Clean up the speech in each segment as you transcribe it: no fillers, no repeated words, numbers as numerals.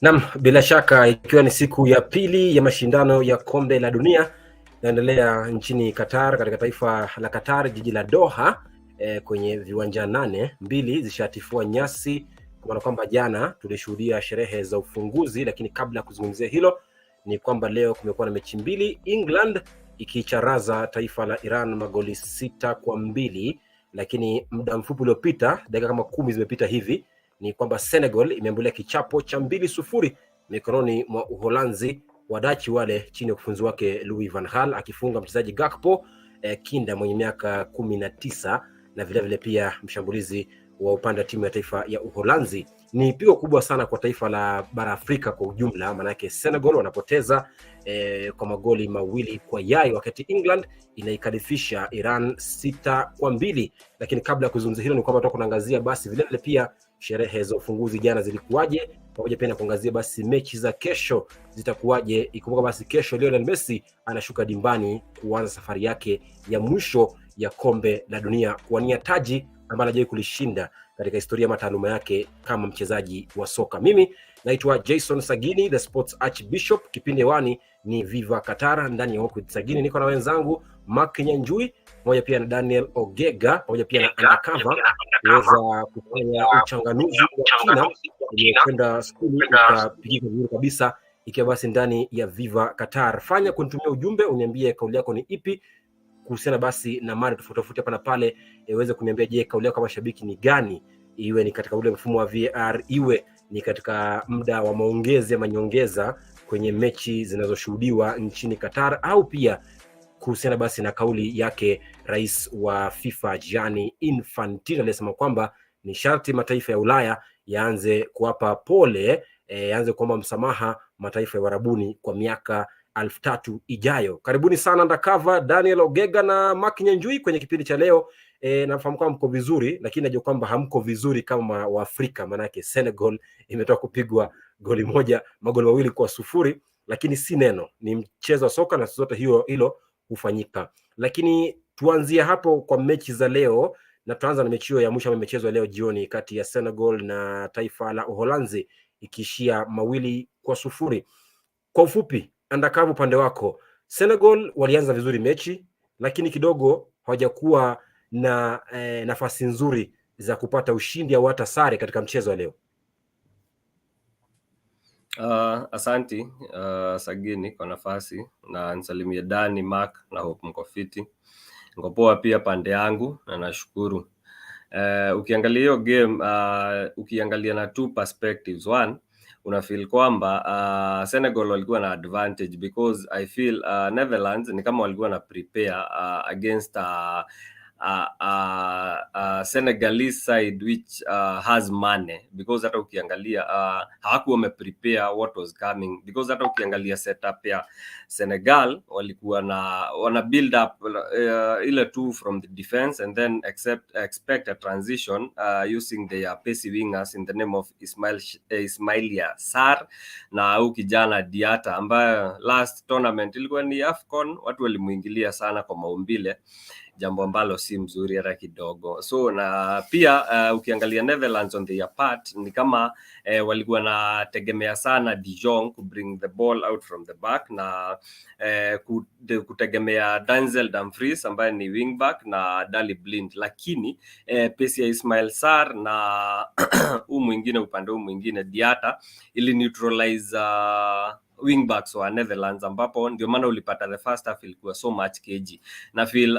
Naam, bila shaka ikiwa ni siku ya pili ya mashindano ya kombe la dunia yanaendelea nchini Qatar, katika taifa la Qatar, jiji la Doha, kwenye viwanja 8, 2 zishatifua nyasi, kwa maana kwamba jana tulishuhudia sherehe za ufunguzi. Lakini kabla ya kuzungumzia hilo, ni kwamba leo kumekuwa na mechi mbili, England ikicharaza taifa la Iran magoli 6-2, lakini muda mfupi uliopita, dakika kama 10 zimepita hivi, ni kwamba Senegal imeambulia kichapo cha 2-0 mikononi mwa Uholanzi, wadachi wale chini ya kufunzi wake Louis van Gaal, akifunga mchezaji Gakpo kinda mwenye miaka 19, na vile vile pia mshambulizi wa upande wa timu ya taifa ya Uholanzi. Ni pigo kubwa sana kwa taifa la bara Afrika kwa ujumla, manake Senegal wanapoteza kwa magoli 2-0, wakati England inaikadifisha Iran 6-2. Lakini kabla ya kuzungumzia hilo, ni kwamba tutakuwa tunaangazia basi vile vile pia sherehe za ufunguzi jana zilikuwaje, pamoja pia na kuangazia basi mechi za kesho zitakuwaje. Ikumbuka basi kesho Lionel Messi anashuka dimbani kuanza safari yake ya mwisho ya kombe la dunia, kuwania taji ambalo hajawahi kulishinda katika historia ya taaluma yake kama mchezaji wa soka. Mimi naitwa Jason Sagini, the sports archbishop. Kipindi hewani ni Viva Qatar ndani ya WALKWITHSAGINI. Niko na wenzangu Mark Nyanjui, pamoja pia na Daniel Ogega, pamoja pia na Undercover, kuweza kufanya uchanganuzi wa kina uliokwenda skuli ukapigika vizuri kabisa, ikiwa basi ndani ya Viva Qatar. Fanya kunitumia ujumbe, uniambie kauli yako ni ipi kuhusiana basi na mada tofauti hapa na pale. Uweze kuniambia, je, kauli yako kama shabiki ni gani, iwe ni katika ule mfumo wa VAR, iwe ni katika muda wa maongezi ama nyongeza kwenye mechi zinazoshuhudiwa nchini Qatar, au pia kuhusiana basi na kauli yake rais wa FIFA Gianni Infantino aliyesema kwamba ni sharti mataifa ya Ulaya yaanze kuwapa pole, yaanze kuomba msamaha mataifa ya Warabuni kwa miaka 3000 ijayo. Karibuni sana Undercover, Daniel Ogega na Mark Nyanjui kwenye kipindi cha leo. Nafahamu kwamba mko vizuri, lakini najua kwamba hamko vizuri kama Waafrika, manake Senegal imetoka kupigwa magoli 2-0, lakini si neno, ni mchezo wa soka na zote hilo hufanyika. Lakini tuanzie hapo kwa mechi za leo, na tuanza na mechi hiyo ya mwisho ambayo imechezwa leo jioni kati ya Senegal na taifa la Uholanzi, ikiishia 2-0. Kwa ufupi, Undercover, upande wako, Senegal walianza vizuri mechi, lakini kidogo hawajakuwa na nafasi nzuri za kupata ushindi au hata sare katika mchezo wa leo. Asanti Sagini kwa nafasi, na nisalimie Dani, Mark, na hope mko fiti. Niko poa pia pande yangu na nashukuru. Ukiangalia hiyo game, ukiangalia na two perspectives. One, una feel kwamba Senegal walikuwa na advantage because I feel Netherlands ni kama walikuwa na prepare against Senegalese side which has money, because hata ukiangalia hawakuwa wameprepare what was coming, because hata ukiangalia setup ya Senegal walikuwa wana build up ile two from the defense and then expect a transition using their pacey wingers in the name of Ismailia Sarr na au kijana Diata, ambaye last tournament ilikuwa ni AFCON, watu walimuingilia sana kwa maumbile, jambo ambalo si mzuri hata kidogo. So na pia ukiangalia Netherlands on their part ni kama walikuwa na tegemea sana De Jong to bring the ball out from the back, na kutegemea Denzel Dumfries ambaye ni wingback na Dali Blind, lakini pesi ya Ismail Sarr na mwingine upande mwingine Diata ili neutralize wingbacks wa Netherlands, ambapo ndio maana ulipata the first half ilikuwa so much kg. Na feel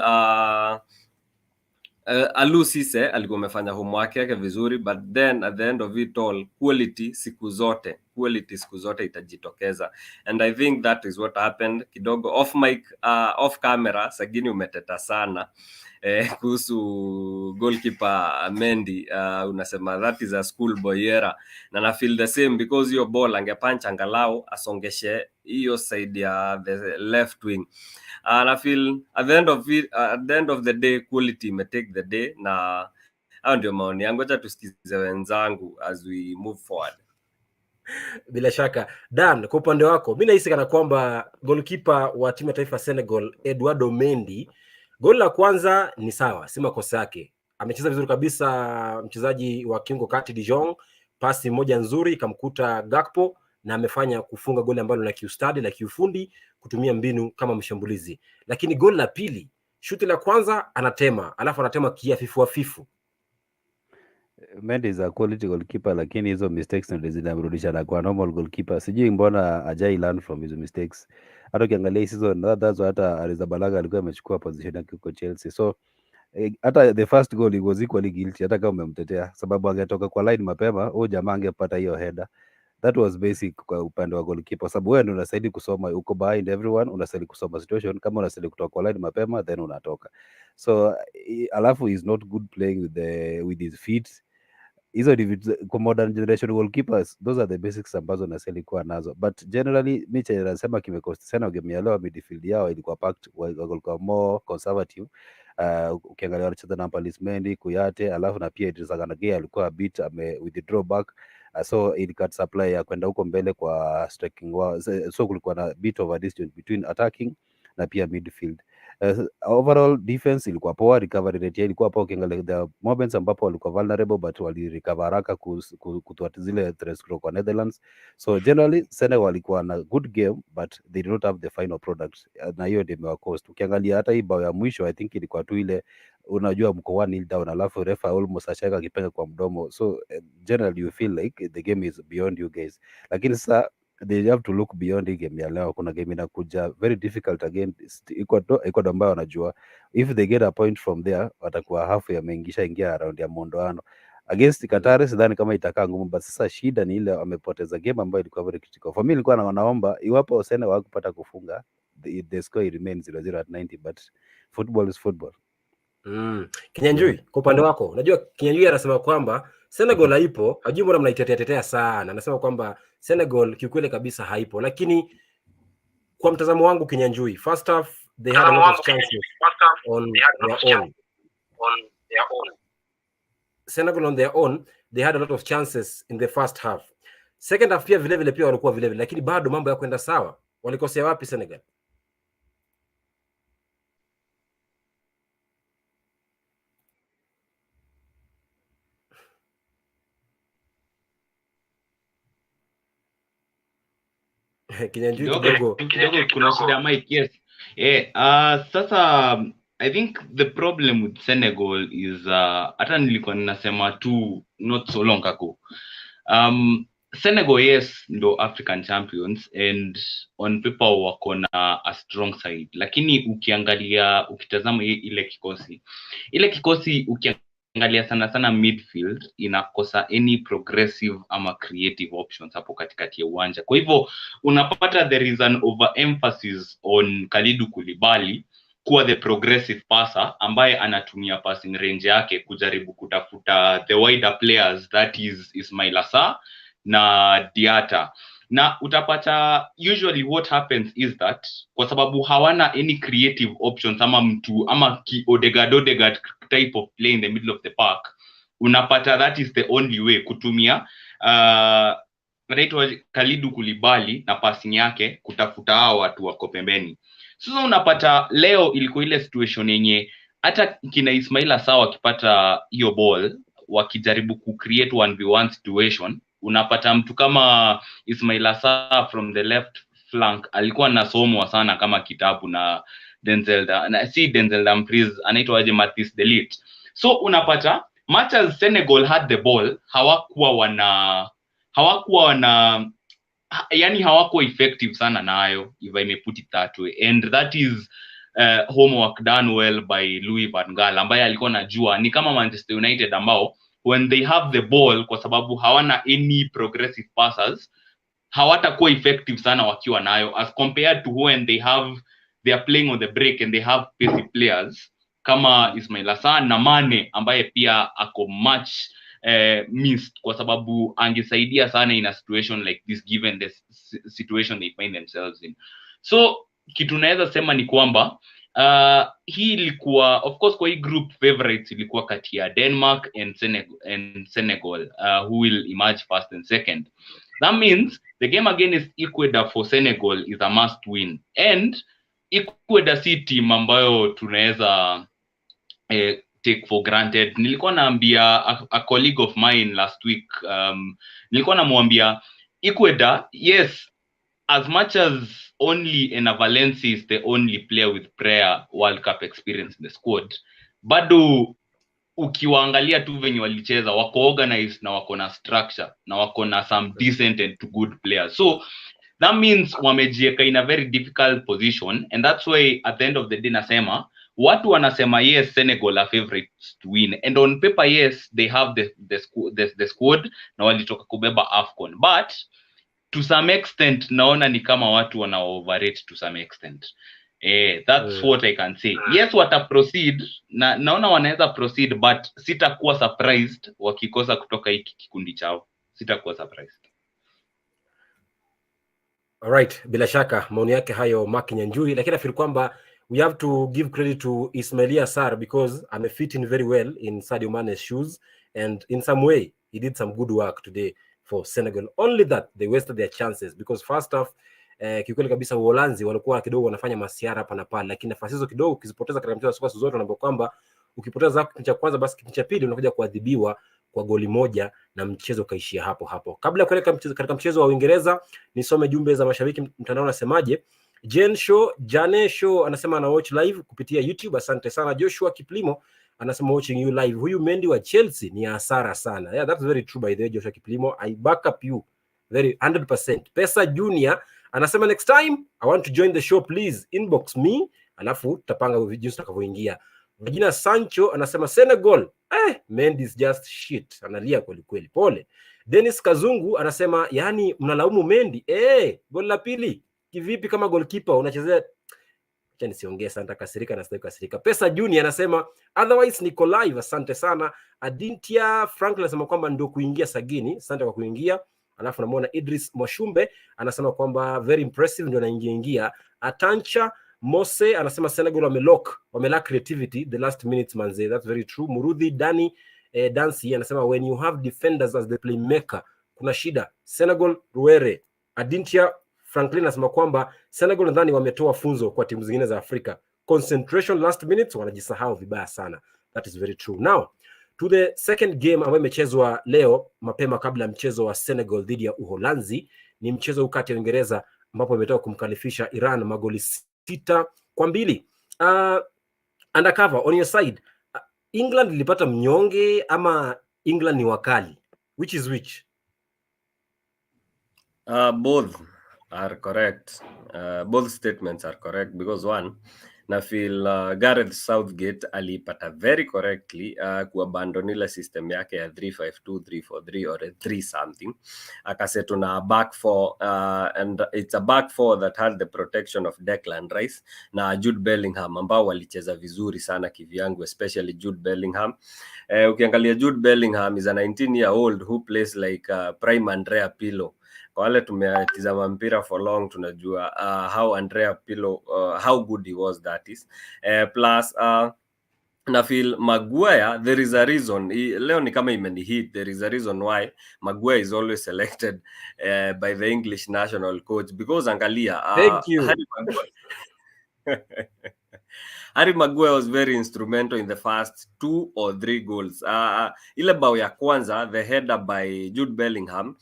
Aliou Cisse alikuwa amefanya homework yake vizuri, but then at the end of it all, quality siku zote itajitokeza, and I think that is what happened. Kidogo off mic, off camera, Sagini umeteta sana kuhusu goalkeeper Mendy. Unasema that is a schoolboy era, na feel the same because your ball angepunch angalau asongeshe hiyo side ya the left wing. And I feel at the end of the day, quality may take the day, na ndio maoni yangu. Acha tusikize wenzangu as we move forward. Bila shaka Dan, kwa upande wako, mimi nahisi kana kwamba goalkeeper wa timu ya taifa Senegal Eduardo Mendy, goli la kwanza ni sawa, si makosa yake, amecheza vizuri kabisa mchezaji wa kiungo kati De Jong, pasi moja nzuri ikamkuta Gakpo na amefanya kufunga goli ambalo la kiustadi la kiufundi kutumia mbinu kama mshambulizi. Lakini goli la pili, shuti la kwanza anatema, alafu anatema kiafifu. Mendy is a quality goalkeeper, lakini hizo mistakes ndio zinamrudisha na kwa normal goalkeeper. Sijui mbona ajai learn from his mistakes. Hata ukiangalia hii season, that's hata Arrizabalaga alikuwa amechukua position yake kwa Chelsea. So hata the first goal he was equally guilty, hata kama umemtetea, sababu angetoka kwa line mapema, huyo jamaa angepata hiyo header. That was basic kwa upande wa goalkeeper, sababu wewe ndio unastahili kusoma, uko behind everyone, unastahili kusoma situation. Kama unastahili kutoka kwa line mapema, then unatoka. So alafu is not good playing with his feet. Hizo kwa modern generation goalkeepers, those are the basics ambazo naseli kuwa nazo, but generally mi chenye nasema kimekosti sana game ya leo, midfield yao ilikuwa packed, walikuwa more conservative. Ukiangalia wanacheza na Mendy, Kuyate, alafu na pia Idrisagana alikuwa a bit withdraw back, so it cut supply ya kwenda huko mbele kwa striking wao, so kulikuwa na bit of a distance between attacking na pia midfield. Overall defense ilikuwa poa, recovery rate ilikuwa poa. Ukiangalia the moments ambapo walikuwa vulnerable but wali recover haraka kutoa zile threats kwa Netherlands. So generally Senegal walikuwa na good game but they did not have the final product, na hiyo ndio imewacost. Ukiangalia hata hii bao ya mwisho I think ilikuwa tu ile, unajua mko 1-0 down alafu refa almost ashaka akipenga kwa mdomo, so generally you feel like the game is beyond you guys. Lakini sasa they have to look beyond hii game ya leo. Kuna game inakuja very difficult again, Ecuador ambayo wanajua if they get a point from there watakuwa half ingia around ya mondoano against Qatar. Sidhani kama itakaa ngumu, but sasa shida ni ile wamepoteza game ambayo ilikuwa very critical. For me nilikuwa naomba iwapo Senegal hawakupata kufunga, the score remains 0-0 at 90, but football is football. Kinyanjui, kwa upande wako, unajua Kinyanjui anasema kwamba Senegal haipo, hajui mbona mnaitetea sana. Anasema kwamba Senegal kiukweli kabisa haipo, lakini kwa mtazamo wangu Kinyanjui, first half they had a lot of chances on their own. Senegal on their own they had a lot of chances in the first half. Second half pia vile pia walikuwa vile, lakini bado mambo ya kwenda sawa. Walikosea wapi Senegal? kidogo kuna shida mic. Yes. Sasa I think the problem with Senegal is hata nilikuwa ninasema tu not so long ago, Senegal yes ndo African champions and on paper wako na a strong side, lakini ukitazama ile kikosi ukiangalia sana midfield inakosa any progressive ama creative options hapo katikati ya uwanja. Kwa hivyo unapata there is an overemphasis on Kalidou Koulibaly kuwa the progressive passer ambaye anatumia passing range yake kujaribu kutafuta the wider players, that is Ismail Assar na Diatta. Na utapata usually what happens is that kwa sababu hawana any creative options ama Odegaard type of play in the middle of the park, unapata that is the only way kutumia Kalidou Koulibaly na passing yake kutafuta hao watu wako pembeni. Sasa unapata leo ilikuwa ile situation yenye hata kina Ismail Assar wakipata hiyo ball wakijaribu ku create 1v1 situation, unapata mtu kama Ismail Assar from the left flank alikuwa anasomwa sana kama kitabu na Denzel Dumfries, anaitwa aje, Mathis de Ligt. So unapata much as Senegal had the ball, yani hawako effective sana nayo, if I may put it that way, and that is homework done well by Louis van Gaal ambaye alikuwa anajua ni kama Manchester United ambao when they have the ball, kwa sababu hawana any progressive passers, hawatakuwa effective sana wakiwa nayo as compared to when they are playing on the break and they have pacey players kama Ismail Assar na Mane ambaye pia ako much missed, kwa sababu angesaidia sana in a situation like this given the situation they find themselves in. So kitu naweza sema ni kwamba hii ilikuwa of course kwa hii group favorites ilikuwa kati ya Denmark and Senegal who will emerge first and second. That means the game against Ecuador for Senegal is a must win, and Ecuador si team ambayo tunaweza take for granted. Nilikuwa naambia a colleague of mine last week, nilikuwa namwambia Ecuador, yes, as much as only Ena Valencia is the only player with prior World Cup experience in the squad, bado ukiwaangalia tu venye walicheza wako organized na wako na structure na wako na some decent and good players. So that means wamejieka in a very difficult position, and that's why at the end of the day nasema watu wanasema yes, Senegal are favorites to win, and on paper yes, they have the squad na walitoka kubeba AFCON, but to some extent naona ni kama watu wana overrate to some extent. That's what I can say. Yes, wata proceed na naona wanaweza proceed, but sitakuwa surprised wakikosa kutoka hiki kikundi chao. Sitakuwa surprised. Alright, bila shaka maoni yake hayo Mark Nyanjui, lakini nafikiri kwamba we have to give credit to Ismaila Sarr because amefit in very well in Sadio Mane's shoes, and in some way he did some good work today for Senegal. Only that they wasted their chances because first half kiukweli kabisa Uholanzi walikuwa kidogo wanafanya masiara hapa na pale, lakini nafasi hizo kidogo ukizipoteza katika mchezo wa soka zote unaambiwa kwamba ukipoteza kipindi cha kwanza basi kipindi cha pili unakuja kuadhibiwa kwa goli moja na mchezo kaishia hapo hapo. Kabla ya kuelekea katika mchezo wa Uingereza, nisome jumbe za mashabiki mtandao nasemaje. Jane Show anasema ana watch live kupitia YouTube. Asante sana. Joshua Kiplimo anasema watching you live. Huyu Mendy wa Chelsea ni hasara sana. Yeah, that's very true by the way, Joshua Kiplimo. I back up you very 100%. Pesa Junior anasema next time I want to join the show, please inbox me, alafu tutapanga video zitakavyoingia. Regina Sancho anasema Senegal, Mendy is just shit. Analia kweli kweli. Pole. Dennis Kazungu anasema yani mnalaumu Mendy. Goli la pili kivipi kama goalkeeper unachezea? Acha nisiongee sana, kasirika na sitaki kasirika. Pesa Junior anasema otherwise niko live. Asante sana. Adintia Frank anasema kwamba ndio kuingia Sagini. Asante kwa kuingia. Alafu namuona Idris Mwashumbe anasema kwamba very impressive, ndio anaingia. Atancha Mose anasema Senegal wamelack creativity the last minutes manze. That's very true. Murudhi Dani Dancy anasema when you have defenders as the playmaker kuna shida. Senegal Ruere. Adintia Franklin anasema kwamba Senegal nadhani wametoa funzo kwa timu zingine za Afrika. Concentration last minutes wanajisahau vibaya sana. That is very true. Now to the second game ambayo imechezwa leo mapema kabla ya mchezo wa Senegal dhidi ya Uholanzi, ni mchezo ukati ya Uingereza ambapo imetoka kumkalifisha Iran magoli 6-2. Undercover on your side, England ilipata mnyonge ama England ni wakali? Which is which? Both are correct. Both statements are correct because one, na feel Gareth Southgate alipata very correctly kuabandon ile system yake ya 3-5-2, 3-4-3 or a 3 something. Akaseto na back four, and it's a back four that had the protection of Declan Rice na Jude Bellingham ambao walicheza vizuri sana kivyangu, especially Jude Bellingham. Ukiangalia Jude Bellingham is a 19-year-old who plays like prime Andrea Pirlo. Kwa wale tumetizama mpira for long tunajua how Andrea Pirlo, how good he was, that is. Plus na feel Maguire, there is a reason. Leo ni kama imeni hit, there is a reason why Maguire is always selected by the English national coach, because angalia Thank you. Harry Maguire was very instrumental in the first 2 or 3 goals. Ile bao ya kwanza, the header by Jude Bellingham,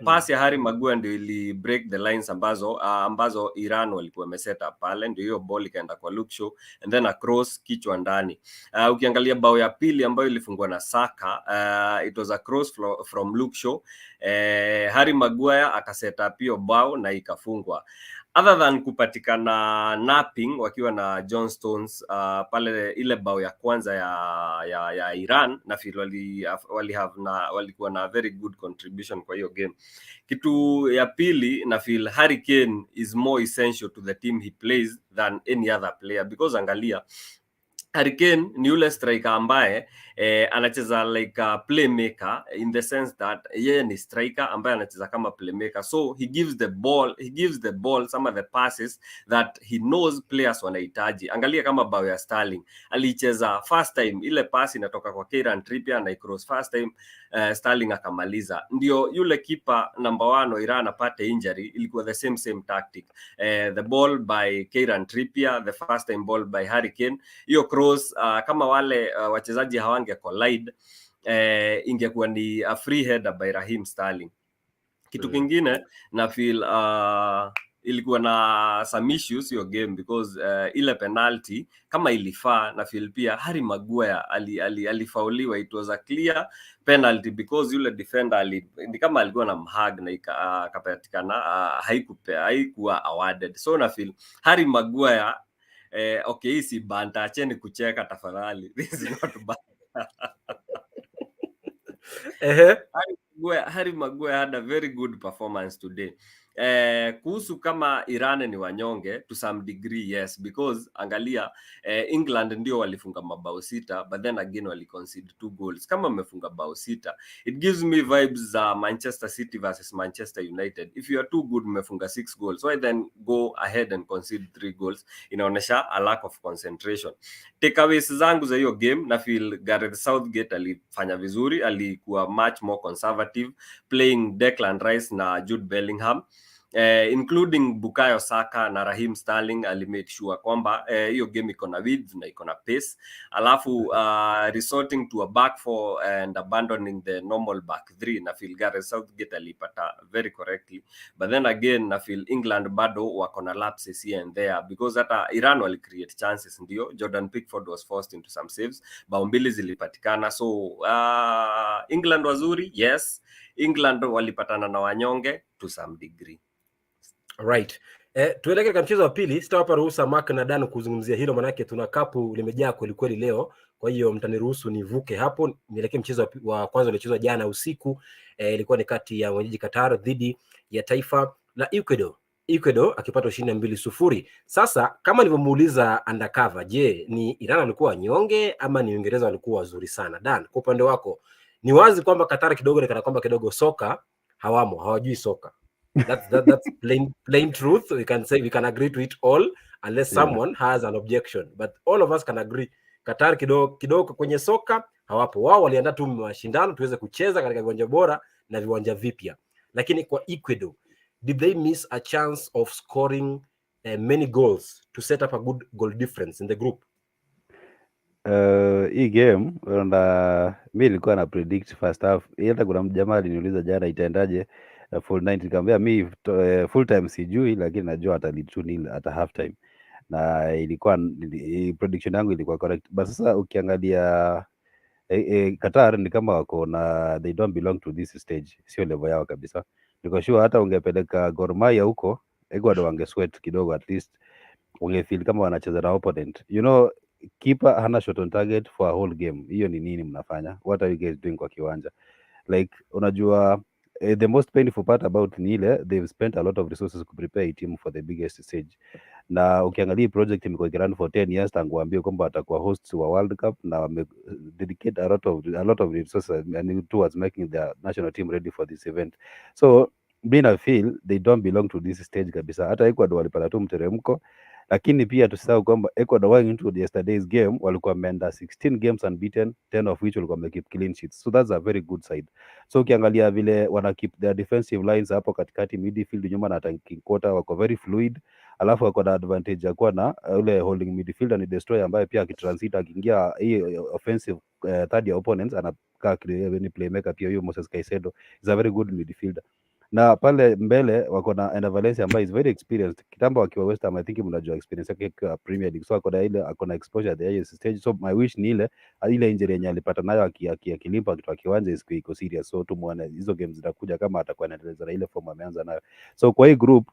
pass ya Harry Maguire ndio ili break the lines ambazo Iran walikuwa wameset up pale, ndio hiyo ball ikaenda kwa Luke Shaw and then across kichwa ndani. Ukiangalia bao ya pili ambayo ilifungwa na Saka, it was a cross from Luke Shaw. Harry Maguire akaset up hiyo bao na ikafungwa. Other than kupatikana napping wakiwa na John Stones pale ile bao ya kwanza ya Iran, na feel walikuwa na very good contribution kwa hiyo game. Kitu ya pili, na feel Harry Kane is more essential to the team he plays than any other player, because angalia Harry Kane ni yule striker ambaye anacheza like a playmaker, in the sense that yeye ni striker ambaye anacheza kama playmaker, so he gives the ball some of the passes that he knows players wanahitaji. Angalia kama bao ya Sterling, alicheza first time ile pass inatoka kwa Kieran Trippier na cross first time, Sterling akamaliza. Ndio yule keeper number 1 wa Iran apate injury, ilikuwa the same tactic. The ball by Kieran Trippier, the first time ball by Harry Kane, hiyo cross kama wale wachezaji hawange collide, ingekuwa ni a free header by Raheem Sterling. Kitu kingine na feel ilikuwa na some issues your game because ile penalty kama ilifaa na feel pia Harry Maguire alifauliwa. It was a clear penalty because yule defender ni kama alikuwa na mhag na ikapatikana haikuwa awarded. So na feel Harry Maguire okay, hii si banta, acheni kucheka tafadhali. This is not bad. Harry Maguire had a very good performance today. Kuhusu kama Iran ni wanyonge to some degree, yes, because angalia England ndio walifunga mabao 6 but then again wali concede 2 goals. Kama wamefunga bao 6, it gives me vibes za Manchester City versus Manchester United. If you are too good mmefunga 6 goals, why then go ahead and concede 3 goals? Inaonesha a lack of concentration. Takeaways zangu za hiyo game, na feel Gareth Southgate alifanya vizuri, alikuwa much more conservative playing Declan Rice na Jude Bellingham, including Bukayo Saka na Raheem Sterling. Alimake sure kwamba hiyo game iko na width na iko na pace, alafu resorting to a back 4 and abandoning the normal back 3. na feel Gareth Southgate alipata very correctly, but then again na feel England bado wako na lapses here and there because hata Iran wali create chances, ndio Jordan Pickford was forced into some saves, bao 2 zilipatikana. So England wazuri, yes, England walipatana na wanyonge to some degree. Right. Tuelekee katika mchezo wa pili. Sitawapa ruhusa Mark na Dan kuzungumzia hilo, manake tuna kapu limejaa kweli kweli leo. Kwa hiyo mtaniruhusu nivuke hapo nielekee mchezo wa kwanza uliochezwa jana usiku. Ilikuwa ni kati ya wenyeji Qatar dhidi ya taifa la Ecuador akipata ushindi 2-0. Sasa kama nilivyomuuliza Undercover, je, ni Iran walikuwa wanyonge ama ni Uingereza walikuwa wazuri sana? Dan, kwa upande wako ni wazi kwamba Qatar kidogo ni kana kwamba kidogo soka hawajui soka. That's plain truth. We can say, we can agree to it all unless someone has an objection, but all of us can agree Qatar kidogo kwenye soka hawapo. Wao waliandaa tu mashindano tuweze kucheza katika viwanja bora na viwanja vipya, lakini kwa Ecuador, did they miss a chance of scoring many goals to set up a good goal difference in the group? Hii game mi nilikuwa na predict first half. Hata kuna jamaa aliniuliza jana itaendaje full 90, nikamwambia mi full time sijui, lakini najua atalead 2-0 at half time, na ilikuwa prediction yangu ilikuwa correct. But sasa ukiangalia Qatar ni kama wako na they don't belong to this stage, sio level yao kabisa. Niko sure hata ungepeleka Gor Mahia huko Ecuador wange sweat kidogo, at least ungefeel kama wanacheza na opponent. You know, keeper hana shot on target for a whole game. Hiyo ni nini mnafanya? What are you guys doing kwa kiwanja? Like, unajua the most painful part about ni ile they've spent a lot of resources to prepare a team for the biggest stage. Na ukiangalia project imekuwa ikirun for 10 years tangu waambie kwamba watakuwa hosts wa World Cup, na wame dedicate a lot of resources towards making their national team ready for this event. So I feel they don't belong to this stage kabisa. Hata Ecuador walipata tu mteremko, lakini pia tusisahau kwamba Ecuador going into yesterday's game walikuwa wameenda 16 games unbeaten, 10 of which walikuwa wamekeep clean sheets. So that's a very good side. So ukiangalia vile wana keep their defensive lines hapo katikati, midfield, nyuma na attacking quarter wako very fluid, alafu wako na advantage ya kuwa na ule holding midfielder ni Destroyer ambaye pia akitransit akiingia hii offensive third ya opponents anakaa ni playmaker pia. Huyo Moses Caicedo is a very good midfielder, na pale mbele wako na Ena Valencia ambaye is very experienced. Kitambo wakiwa West Ham, I think mnajua experience yake kwa Premier League, so ako na exposure at the highest stage. So my wish ni ile injury yenye alipata nayo akilimpa kitu kiwanja iko serious. So tumuone hizo games zitakuja kama atakuwa anaendeleza na ile form ameanza nayo. So kwa hii group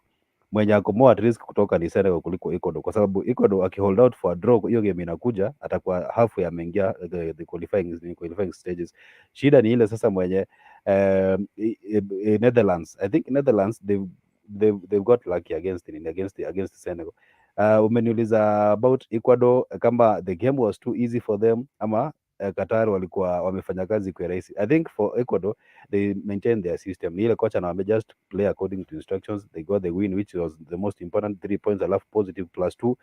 mwenye ako more at risk kutoka ni Senegal kuliko Ecuador, kwa sababu Ecuador akihold out for a draw hiyo game inakuja atakuwa half ya ameingia the qualifying stages. Shida ni ile sasa mwenye Netherlands. I think Netherlands they've got lucky against Senegal. Umeniuliza about Ecuador kama the game was too easy for them ama Qatar walikuwa wamefanya kazi kwa rahisi. I think for Ecuador they maintain their system. Ni ile kocha na wame just play according to instructions. They got the win, which was the most important, 3 points alafu positive +2.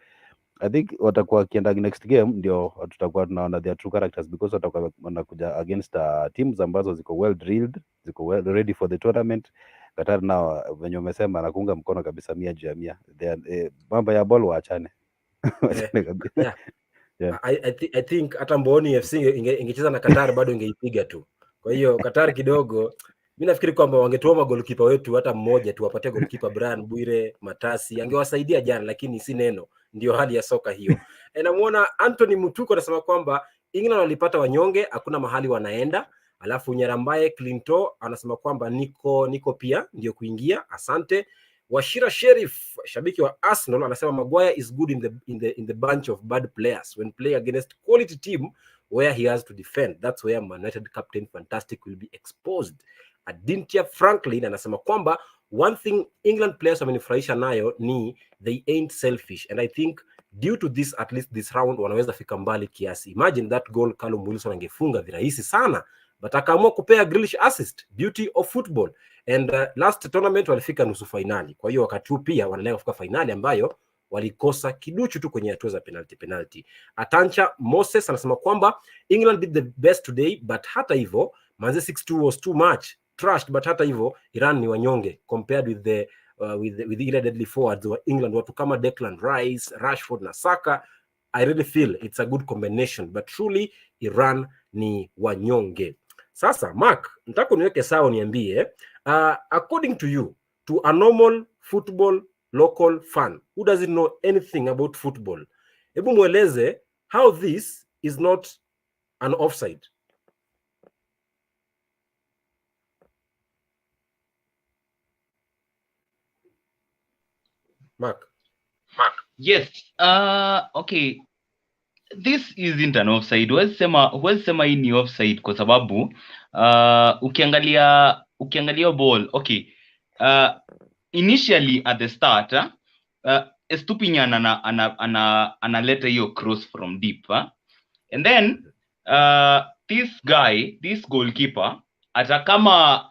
I think watakuwa kienda next game ndio tutakuwa tunaona their true characters, because watakuwa wanakuja against teams ambazo ziko well drilled, ziko well ready for the tournament. Qatar nao venye umesema anakuunga mkono kabisa 100%. Mambo ya ball waachane. Yeah. I think hata Mboni FC ingecheza na Qatar bado ingeipiga tu. Kwa hiyo Qatar kidogo Mimi nafikiri kwamba wangetuoma goalkeeper wetu hata mmoja tu, wapatie goalkeeper Brian Bwire, Matasi, angewasaidia jana, lakini si neno. Ndio hali ya soka hiyo. Namuona Anthony Mutuko anasema kwamba England walipata wanyonge, hakuna mahali wanaenda. Alafu Nyarambaye Clinto anasema kwamba niko pia ndio kuingia. Asante. Washira Sheriff, shabiki wa Arsenal, anasema Maguire is good in the bunch of bad players when playing against quality team where he has to defend. That's where Man United captain Fantastic will be exposed. Adintia Franklin anasema kwamba one thing England players wamenifurahisha nayo ni they ain't selfish, and I think due to this, at least this round, wanaweza fika mbali kiasi. Imagine that goal Callum Wilson angefunga virahisi sana, but akaamua kupea Grealish assist. Beauty of football. And last tournament walifika nusu finali. Kwa hiyo wakati huu pia wanalenga kufika finali ambayo walikosa kiduchu tu kwenye hatua za penalty. Atancha Moses anasema kwamba England did the best today, but hata hivyo manze 6-2 was too much. Trashed, but hata hivyo Iran ni wanyonge compared with the deadly forwards wa England, watu kama Declan Rice, Rashford na Saka. I really feel it's a good combination, but truly Iran ni wanyonge. Sasa Mark, nataka niweke sawa, niambie according to you, to a normal football local fan who doesn't know anything about football, hebu mueleze how this is not an offside. Mark. Yes. Okay. This isn't an offside. Huwezi sema hii ni offside kwa sababu ukiangalia ball, okay. Initially at the start, Estupiñán analeta hiyo cross from deep, and then this goalkeeper, hata kama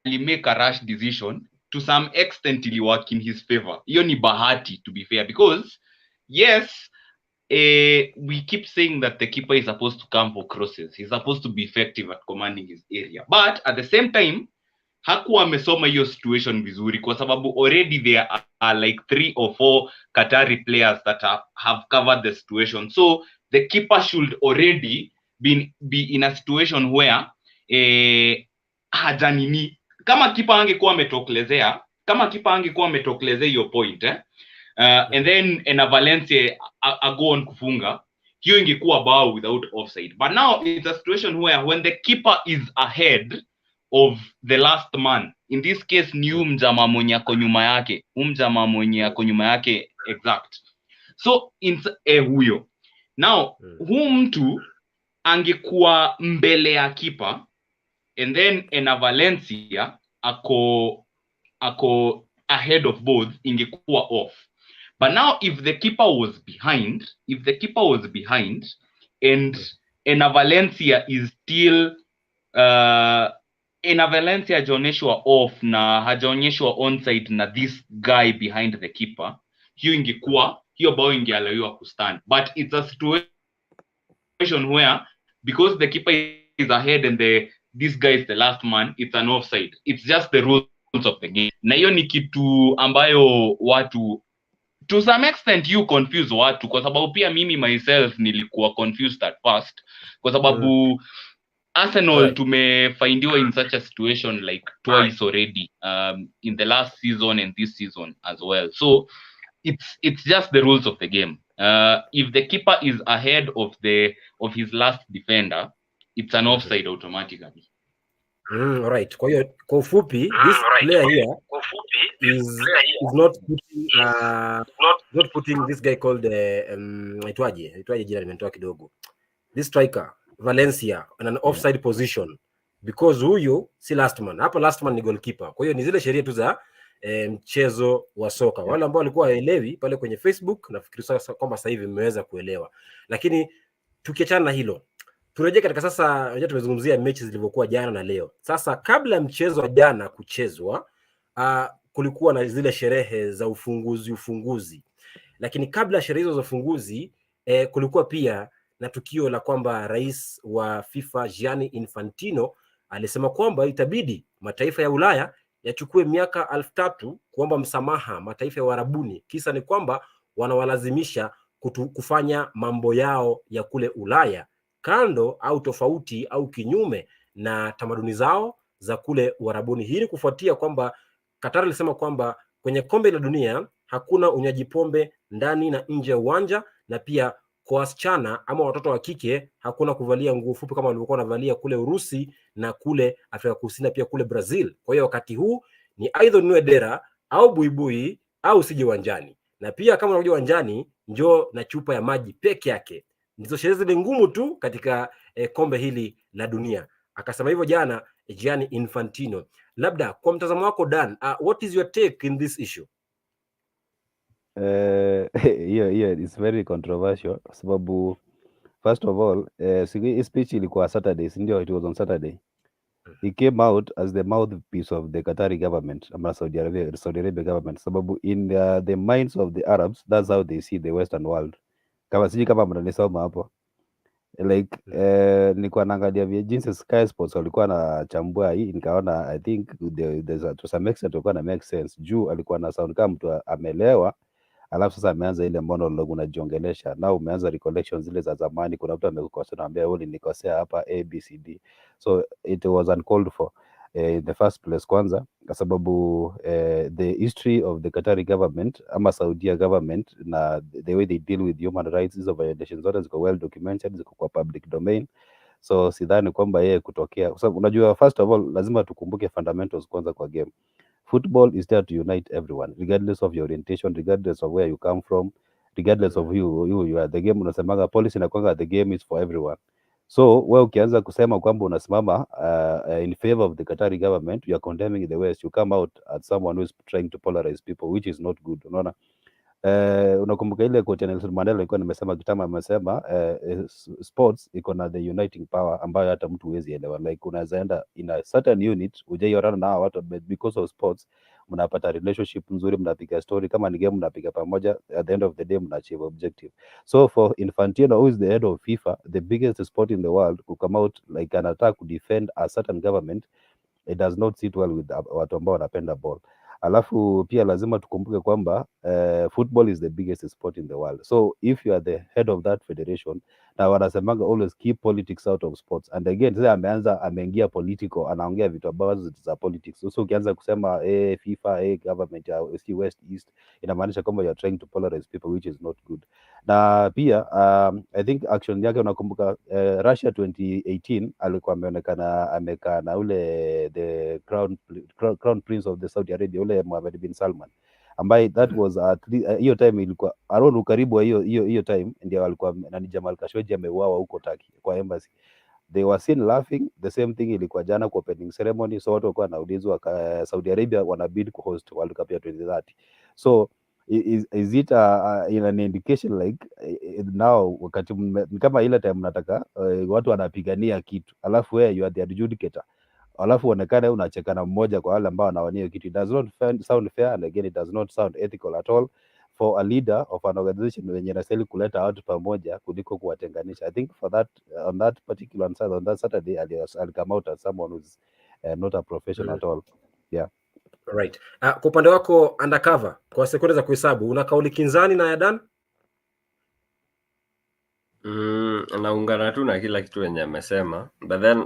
make a rash decision, to some extent ili work in his favor. Hiyo ni bahati, to be fair, because yes, we keep saying that the keeper is supposed to come for crosses. He's supposed to be effective at commanding his area. But at the same time, hakuwa amesoma hiyo situation vizuri kwa sababu already there are like 3 or 4 Qatari players that have covered the situation. So the keeper should already be in a situation where hajanini. Kama keeper angekuwa ametokelezea hiyo point, and then ena Valencia go on kufunga, hiyo ingekuwa bao without offside. But now it's a situation where when the keeper is ahead of the last man, in this case ni mjama mwenye ako nyuma yake, exact. So huyo now huu mtu angekuwa mbele ya keeper, and then ena Valencia ako ahead of both, ingekuwa off. But now if the keeper was behind and ena Valencia is still ena Valencia hajaonyeshwa off na hajaonyeshwa onside na this guy behind the keeper, hiyo bao ingealawiwa kustand. But it's a situation where because the keeper is ahead and this guy is the last man, it's an offside. It's just the rules of the game. Na hiyo ni kitu ambayo watu to some extent you confuse watu, kwa sababu pia mimi myself nilikuwa confused at first kwa sababu Arsenal tumefindiwa in such a situation like twice already, in the last season and this season as well. So it's just the rules of the game. If the keeper is ahead of his last defender, it's an offside automatically. All right. Kwa hiyo kwa ufupi, this player here is not putting this guy called aitwaje jina nimetoa kidogo, this striker Valencia in an offside position because huyu si last man. Hapa last man ni goalkeeper. Kwa hiyo ni zile sheria tu za mchezo wa soka. Wale ambao walikuwa haelewi pale kwenye Facebook, nafikiri sasa kwamba sasa hivi mmeweza kuelewa. Lakini tukiachana na hilo, turejee katika sasa, unajua tumezungumzia mechi zilivyokuwa jana na leo. Sasa kabla mchezo wa jana kuchezwa, kulikuwa na zile sherehe za ufunguzi. Lakini kabla sherehe hizo za ufunguzi, kulikuwa pia na tukio la kwamba rais wa FIFA Gianni Infantino alisema kwamba itabidi mataifa ya Ulaya yachukue miaka 3000 kuomba msamaha mataifa ya Uarabuni. Kisa ni kwamba wanawalazimisha kufanya mambo yao ya kule Ulaya kando au tofauti au kinyume na tamaduni zao za kule Uarabuni. Hii ni kufuatia kwamba Qatar ilisema kwamba kwenye kombe la dunia hakuna unywaji pombe ndani na nje ya uwanja, na pia kwa wasichana ama watoto wa kike hakuna kuvalia nguo fupi kama walivyokuwa wanavalia kule Urusi na kule Afrika Kusini, pia kule Brazil. Kwa hiyo wakati huu ni aidha ununue dera au buibui au usije uwanjani, na pia kama unakuja uwanjani njoo na chupa ya maji peke yake. Ndizo sherehe zile ngumu tu katika kombe hili la dunia. Akasema hivyo jana Gianni Infantino. Labda kwa mtazamo wako Dan, what is your take in this issue? Hiyo is very controversial sababu first of all hii speech ilikuwa Saturday, si ndio? It was on Saturday. He came out as the mouthpiece of the Qatari government ama Saudi Arabia government, sababu in the minds of the Arabs that's how they see the Western world. Kama siji kama mnanisoma hapo like nilikuwa naangalia vya jinsi Sky Sports walikuwa na chambua hii, nikaona I think to some extent walikuwa na make sense juu alikuwa na sound kama mtu amelewa, alafu sasa ameanza ile monologue unajiongelesha, na umeanza recollections zile za zamani. Kuna mtu amekukosea, naambia wewe ulinikosea hapa ABCD, so it was uncalled for in the first place, kwanza kwa sababu the history of the Qatari government ama Saudi government na the way they deal with human rights, hizo violations zote ziko well documented, ziko kwa public domain. So sidhani kwamba yeye kutokea, kwa sababu unajua first of all lazima tukumbuke fundamentals kwanza kwa game. Football is there to unite everyone regardless of your orientation, regardless of where you come from, regardless of who you are. The game unasemaga policy na kwanga the game is for everyone. So wewe ukianza kusema kwamba unasimama in favor of the Qatari government, you are condemning the West, you come out as someone who is trying to polarize people, which is not good. Unaona, unakumbuka ile quote ya Nelson Mandela alikuwa nimesema kitama, amesema sports iko na the uniting power ambayo hata mtu huwezi elewa. Like unaweza enda in a certain unit ujaiorana na watu, but because of sports mnapata relationship nzuri, mnapiga story, kama ni game mnapiga pamoja, at the end of the day mna achieve objective. So for Infantino, who is the head of FIFA, the biggest sport in the world, to come out like an attack to defend a certain government, it does not sit well with watu ambao wanapenda ball. Alafu pia lazima tukumbuke kwamba football is the biggest sport in the world. So if you are the head of that federation, na wanasemanga always keep politics out of sports. And again, sasa ameingia political, anaongea vitu ambazo za politics. So ukianza kusema FIFA, government ya West East, inamaanisha kwamba you are trying to polarize people, which is not good. Na pia I think action yake, unakumbuka Russia 2018 alikuwa ameonekana amekaa na ule the crown prince of the Saudi Arabia, ule Mohammed bin Salman, ambaye that was hiyo time ilikuwa around karibu hiyo time ndio alikuwa nani Jamal Khashoggi ameuawa huko Turkey kwa embassy. They were seen laughing. The same thing ilikuwa jana kwa opening ceremony, so watu walikuwa wanaulizwa Saudi Arabia wana bid ku host World Cup ya 2030. So is it in an indication like now wakati kama ile time nataka watu wanapigania kitu, alafu wewe you are the adjudicator, alafu onekana unacheka na mmoja kwa wale ambao wanawania kitu, it does not sound fair, and again it does not sound ethical at all for a leader of an organization wenye inastahili kuleta watu pamoja kuliko kuwatenganisha. I think for that on that particular on that Saturday I'll come out as someone who's not a professional at all. Yeah. Right. Kwa upande wako undercover, kwa sekunde za kuhesabu, una kauli kinzani na Yadan? Naungana tu na kila kitu yenye amesema, but then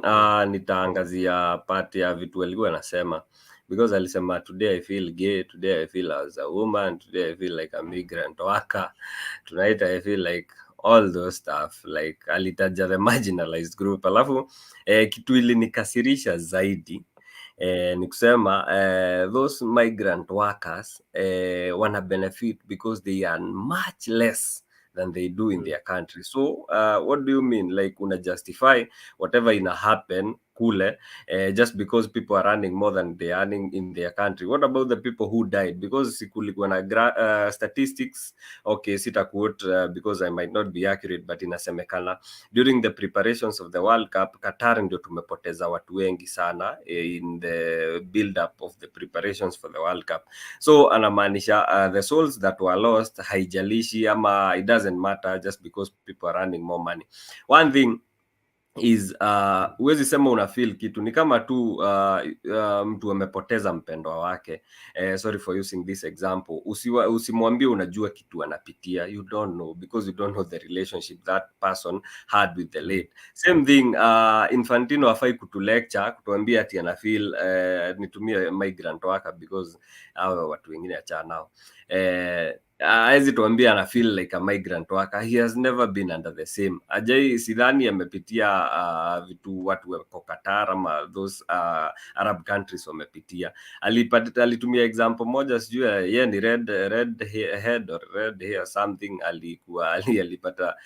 nitaangazia part ya vitu alikuwa anasema, because alisema today I feel gay, today I feel as a woman, today I feel like a migrant worker, tonight I feel like all those stuff, like alitaja the marginalized group. Alafu kitu ilinikasirisha zaidi ni kusema those migrant workers wana benefit because they earn much less than they do in their country. So what do you mean, like una justify whatever ina happen kule just because people are earning more than they are earning in their country? What about the people who died? Because kulikuwa na statistics, okay, sita quote because I might not be accurate, but inasemekana during the preparations of the World Cup, Qatar ndio tumepoteza watu wengi sana in the build up of the preparations for the World Cup. So anamaanisha the souls that were lost haijalishi ama it doesn't matter just because people are earning more money. One thing is huwezi sema una feel kitu, ni kama tu mtu amepoteza mpendwa wake. Sorry for using this example. Usimwambie unajua kitu anapitia, you don't know, because you don't know the relationship that person had with the late. Same thing, Infantino hafai kutulecture kutuambia ati ana feel nitumie migrant worker because hao watu wengine achana nao. Hawezi tuambia ana feel like a migrant worker. He has never been under the same. Ajai sidhani amepitia vitu watu wako Qatar ama those Arab countries wamepitia. Alitumia example moja, sijui yeye ni red head or red hair something, alipata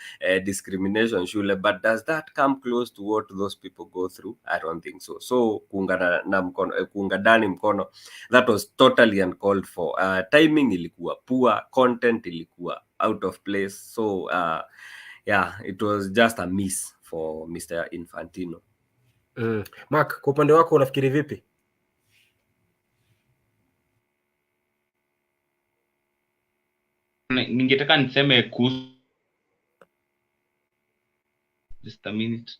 discrimination shule, but does that come close to what those people go through? I don't think so. So kuunga ndani mkono, that was totally uncalled for. Timing ilikuwa poor, content ilikuwa out of place, so yeah, it was just a miss for Mr. Infantino. Mark, kwa upande wako unafikiri vipi? Ningetaka niseme just a minute.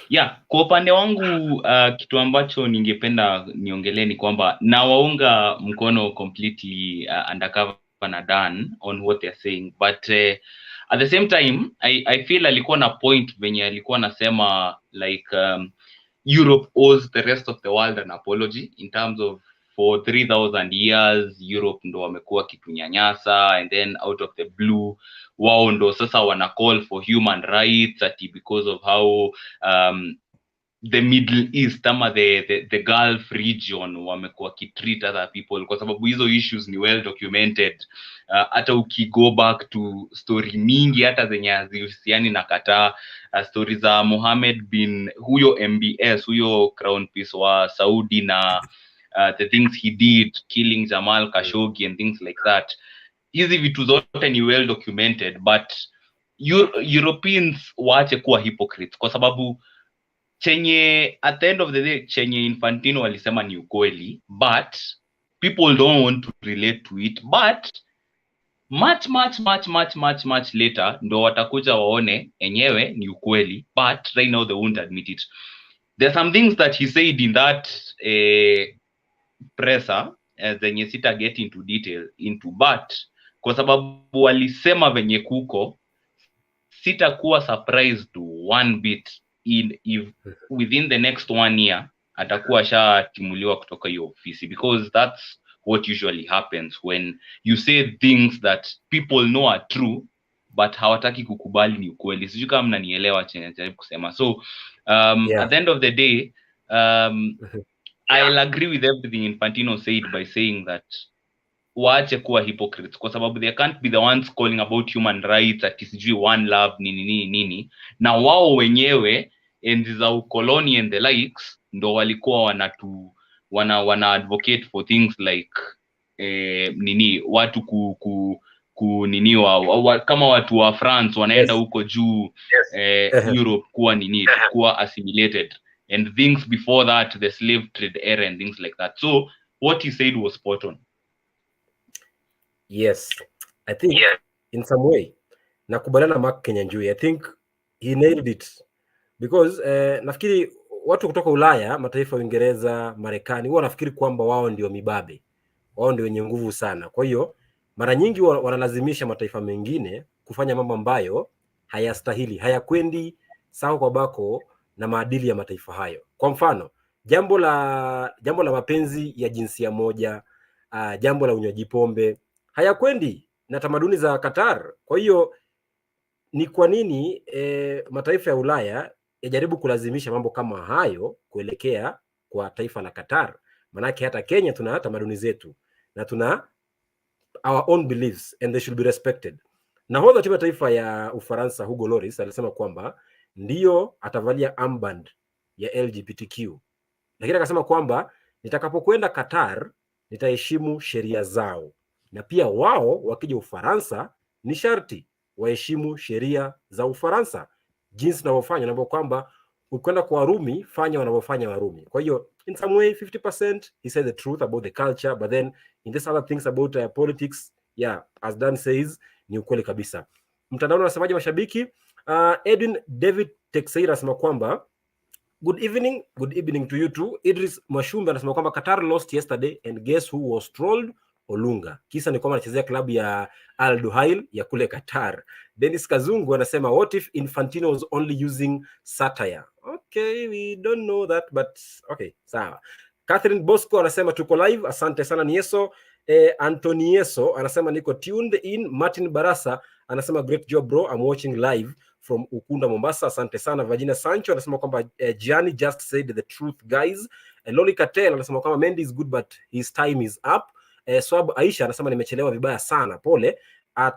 Yeah, kwa upande wangu kitu ambacho ningependa niongelee ni kwamba nawaunga mkono completely undercover na Dan on what they're saying, but at the same time I feel alikuwa na point venye alikuwa nasema like Europe owes the rest of the world an apology in terms of for 3000 years Europe ndo wamekuwa kitunyanyasa, and then out of the blue wao ndo sasa wana call for human rights ati because of how the Middle East ama the Gulf region wamekuwa kitreat other people, kwa sababu hizo issues ni well documented. Hata ukigo back to story mingi hata zenye hazihusiani na Qatar, stories za Mohammed bin huyo MBS, huyo crown prince wa Saudi, na the things he did, killing Jamal Khashoggi and things like that. Hizi vitu zote ni well documented, but Europeans waache kuwa hypocrites, kwa sababu chenye at the end of the day chenye Infantino alisema ni ukweli, but people don't want to relate to it, but much later ndo watakuja waone enyewe ni ukweli, but right now they won't admit it. There are some things that he said in that presser zenye sita get into detail into, but kwa sababu walisema venye kuko, sitakuwa surprised to one bit if within the next 1 year atakuwa shatimuliwa kutoka hiyo ofisi, because that's what usually happens when you say things that people know are true but hawataki kukubali ni ukweli. Sijui kama mnanielewa chenye najaribu kusema. So at the end of the day I'll agree with everything Infantino said by saying that waache kuwa hypocrites, kwa sababu they can't be the ones calling about human rights ati sijui one love nini, na wao wenyewe enzi za ukoloni and the likes ndo walikuwa wana advocate for things like watu kama watu wa France wanaenda huko juu Europe kuwa assimilated, and things before that, the slave trade era and things like that. So what he said was spot on. Yes, I think in some way nakubaliana Mark Kenyanjui. I think he nailed it because nafikiri watu kutoka Ulaya, mataifa ya Uingereza, Marekani, huwa nafikiri kwamba wao ndio mibabe, wao ndio wenye nguvu sana. Kwa hiyo mara nyingi wanalazimisha mataifa mengine kufanya mambo ambayo hayastahili, hayakwendi sawa kwa bako na maadili ya mataifa hayo. Kwa mfano, jambo la mapenzi ya jinsia moja, jambo la unywaji pombe hayakwendi na tamaduni za Qatar. Kwa hiyo ni kwa nini mataifa ya Ulaya yajaribu kulazimisha mambo kama hayo kuelekea kwa taifa la Qatar? Manake hata Kenya tuna tamaduni zetu na tuna our own beliefs and they should be respected. Nahodha timu ya taifa ya Ufaransa Hugo Lloris alisema kwamba ndio atavalia armband ya LGBTQ, lakini akasema kwamba nitakapokwenda Qatar nitaheshimu sheria zao, na pia wao wakija Ufaransa ni sharti waheshimu sheria za Ufaransa jinsi wanavyofanya, na kwamba ukienda kwa Warumi fanya wanavyofanya Warumi. Kwa hiyo in some way 50% he said the truth about the culture, but then in this other things about politics, yeah, as Dan says, ni ukweli kabisa. Mtandao unasemaje mashabiki? Edwin David Texeira anasema kwamba good evening to you too. Idris Mwashumbe anasema kwamba Qatar lost yesterday and guess who was trolled? Olunga. Kisa ni kwamba anachezea klabu ya Al Duhail ya kule Qatar. Dennis Kazungu anasema what if Infantino was only using satire? Okay, we don't know that, but okay, sawa. Catherine Bosco anasema tuko live, asante sana Nieso. Antonieso anasema niko tuned in. Martin Barasa anasema great job bro, I'm watching live from Ukunda Mombasa, asante sana. Virginia Sancho anasema kwamba Gianni just said the truth guys. Loli Katel anasema kwamba Mendy is good but his time is up. Swab Aisha anasema nimechelewa vibaya sana, pole.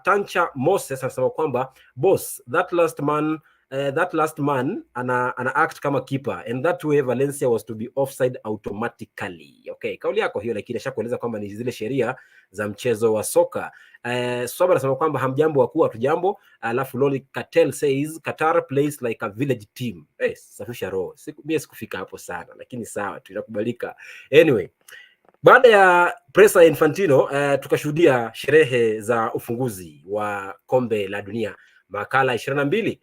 Tancha Moses anasema kwamba boss, that last man ana act kama keeper and that way Valencia was to be offside automatically. Okay, kauli yako hiyo, lakini ashakueleza kwamba ni zile sheria za mchezo wa soka. Swaba anasema kwamba hamjambo wakuu, hatujambo. Alafu Loli Katel says Qatar plays like a village team. Safisha roho. Mimi sikufika hapo sana, lakini sawa, tunakubalika. Anyway, baada ya presa ya Infantino tukashuhudia sherehe za ufunguzi wa kombe la dunia makala 22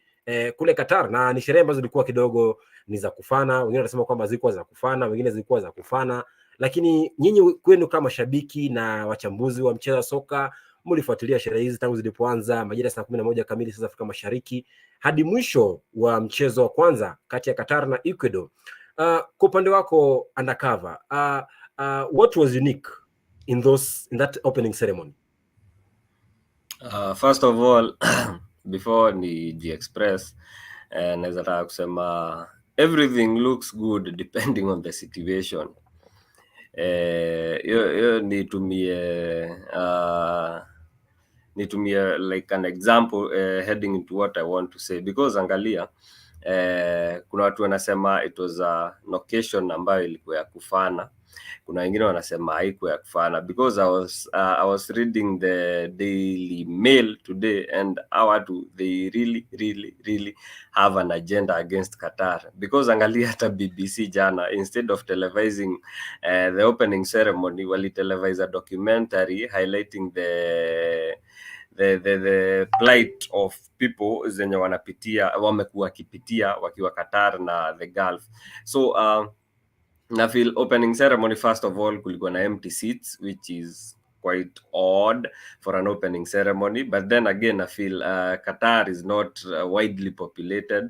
kule Qatar, na ni sherehe ambazo zilikuwa kidogo ni za kufana. Wengine wanasema kwamba zilikuwa za kufana, wengine zilikuwa za kufana, lakini nyinyi kwenu kama shabiki na wachambuzi wa mchezo wa soka mlifuatilia sherehe hizi tangu zilipoanza majira saa 11 kamili saa za Afrika Mashariki hadi mwisho wa mchezo wa kwanza kati ya Qatar na Ecuador. Kwa upande wako undercover, what was unique in that opening ceremony? First of all, before ni express, naweza taka kusema everything looks good depending on the situation. Nitumie like an example heading into what I want to say, because angalia kuna watu wanasema it was an occasion ambayo ilikuwa ya kufana. Kuna wengine wanasema haikuwa ya kufana, because I was reading the Daily Mail today and they really have an agenda against Qatar, because angalia hata BBC jana, instead of televising the opening ceremony, wali televise a documentary highlighting the plight of people zenye wamekuwa kipitia wakiwa Qatar na the Gulf. So na feel opening ceremony, first of all, kulikuwa na empty seats, which is quite odd for an opening ceremony. But then again, I feel Qatar is not widely populated.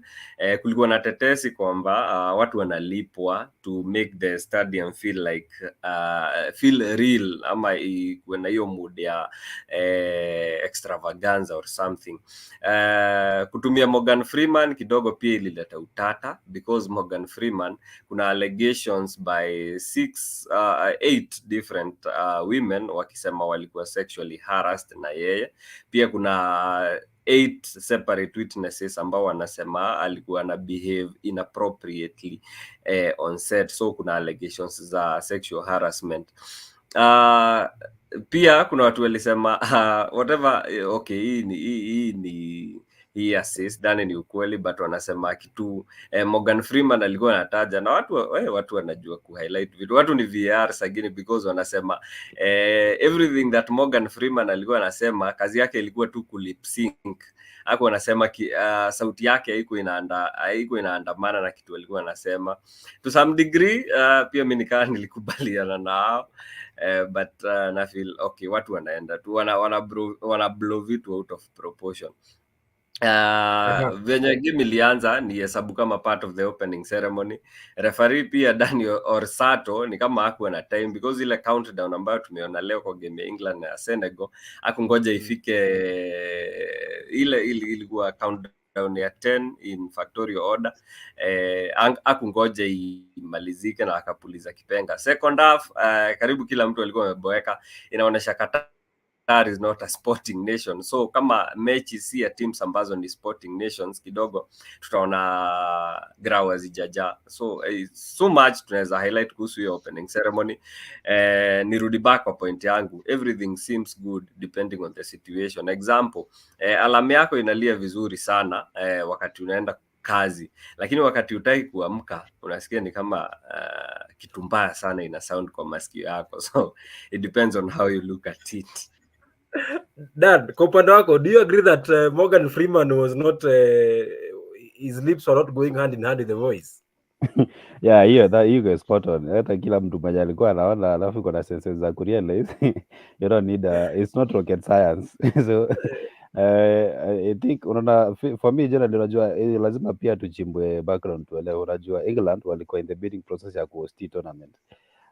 Kulikuwa na tetesi kwamba watu wanalipwa to make the stadium feel like feel real, ama ikuwe na hiyo mood ya extravaganza or something. Kutumia Morgan Freeman kidogo pia ilileta utata, because Morgan Freeman kuna allegations by 8 different women wakisema walikuwa sexually harassed na yeye. Pia kuna 8 separate witnesses ambao wanasema alikuwa na behave inappropriately on set. So kuna allegations za sexual harassment. Pia kuna watu walisema whatever, okay, hii assist dani ni ukweli, but wanasema kitu Morgan Freeman alikuwa anataja, na watu wanajua ku highlight vitu. Watu ni VR Sagini, because wanasema everything that Morgan Freeman alikuwa anasema kazi yake ilikuwa tu ku lip sync. Hapo wanasema sauti yake haiko inaandamana na kitu alikuwa anasema. To some degree pia mimi nilikubaliana nao. But na feel okay, watu wanaenda tu wana blow vitu out of proportion. Venye game ilianza ni hesabu kama part of the opening ceremony. Referee pia Daniel Orsato ni kama hakuwa na time, because ile countdown ambayo tumeona leo kwa game ya England na Senegal hakungoja ifike. Ile ilikuwa countdown ya 10 in factorial order. Hakungoja imalizike na akapuliza kipenga. Second half karibu kila mtu alikuwa ameboeka. Inaonesha Qatar is not a sporting nation. So kama mechi si ya teams ambazo ni sporting nations, kidogo tutaona grau hazijaja. So much tunaweza highlight kuhusu hiyo opening ceremony. Nirudi back kwa point yangu, everything seems good depending on the situation. Example, alarm yako inalia vizuri sana wakati unaenda kazi, lakini wakati utaki kuamka unasikia ni kama kitu mbaya sana ina sound kwa masikio yako. So it depends on how you look at it. Dad, kwa upande wako, do you agree that Morgan Freeman was not his lips were not going hand in hand with the voice? Yeah, hiyo iko spot on. Hata kila mtu mwenye alikuwa anaona, alafu iko na senses za kurealize you don't need it's not rocket science. So I think unaona, for me generally, unajua lazima pia tuchimbwe background tuelewe. Unajua England walikuwa in the bidding process ya kuhost tournament,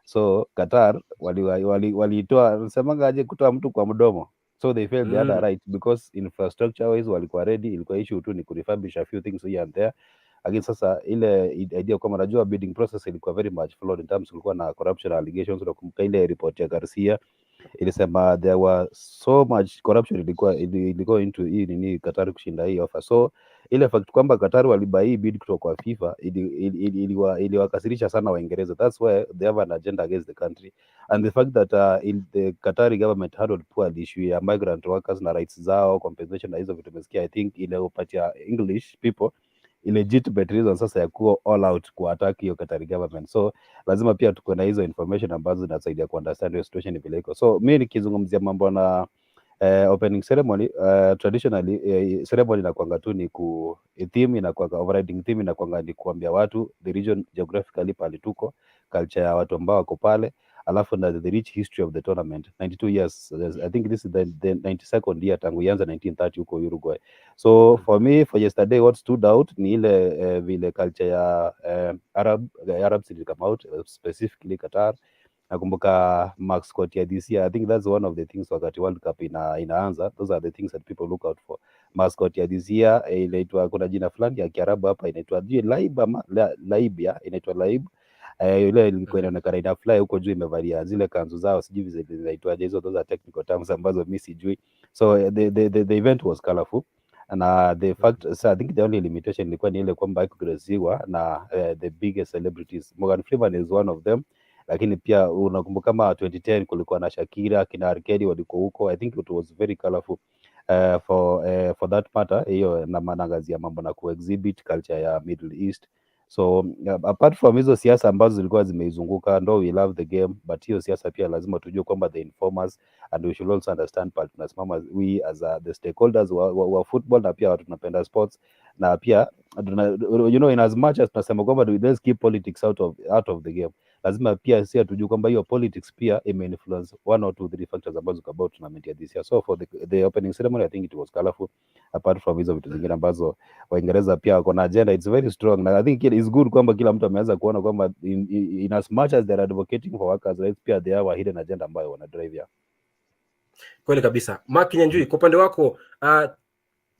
so Qatar walitoa nasemanga aje, kutoa mtu kwa mdomo, so they felt they had a right because infrastructure wise walikuwa ready. Ilikuwa issue tu ni kurefurbish a few things here and there. Lakini sasa ile idea kwamba najua bidding process ilikuwa very much flawed in terms, kulikuwa na corruption allegations. Unakumbuka ile report ya Garcia ilisema there was so much corruption ilikuwa into hii nini Qatar kushinda hii offer. So ile fact kwamba Qatar walibai hii bid kutoka kwa FIFA iliwakasirisha sana Waingereza. That's why they have an agenda against the country, and the fact that the Qatari government handled poorly issue ya migrant workers na rights zao, compensation na hizo vitu tumesikia, I think ile upatia English people illegitimate reason sasa ya kuwa all out kuattack hiyo Qatari government. So lazima pia tuko na hizo information ambazo zinasaidia ku understand hiyo situation vile iko. So mimi nikizungumzia mambo na opening ceremony, traditionally ceremony inakuanga tu ni theme, inakuanga overriding theme, inakuanga ni kuambia watu the region geographically pale tuko, culture ya watu ambao wako pale, alafu na the rich history of the tournament. 92 years, I think this is the 92nd year tangu ianza 1930 huko Uruguay. So for me, for yesterday, what stood out ni ile vile culture ya Arabs did come out, specifically Qatar. Nakumbuka mascot ya this year, I think that's one of the things wakati World Cup inaanza, those are the things that people look out for. Mascot ya this year inaitwa, kuna jina fulani ya Kiarabu hapa inaitwa Laib ama Laibia, inaitwa Laib. Ile ilikuwa inaonekana ina fly huko juu, imevalia zile kanzu zao, sijui zinaitwaje hizo, those are technical terms ambazo mimi sijui. So the event was colorful, na the fact, so I think the only limitation ilikuwa ni ile kwamba haikugraziwa na the biggest celebrities. Morgan Freeman is one of them, lakini pia unakumbuka kama 2010 kulikuwa na Shakira, kina Arkeli walikuwa huko. I think it was very colorful for that matter, hiyo na manangazia mambo na kuexhibit culture ya Middle East. So apart from hizo siasa ambazo zilikuwa zimeizunguka, ndo we love the game, but hiyo siasa pia lazima tujue kwamba the informers, and we should also understand part tunasimama we as the stakeholders wa football, na pia watu tunapenda sports, na pia you know, in as much as tunasema kwamba let's keep politics out of the game, lazima pia si tujue kwamba hiyo politics pia imeinfluence 1 or 2 3 factors ambazo ziko about tournament ya this year. So for the opening ceremony, I think it was colorful. Apart from hizo vitu zingine ambazo Waingereza pia wako na agenda, it's very strong, na I think it is good kwamba kila mtu ameanza kuona kwamba in as much as they are advocating for workers rights, pia they have a hidden agenda ambayo wana drive ya. Kweli kabisa. Mark Nyanjui, kwa upande wako,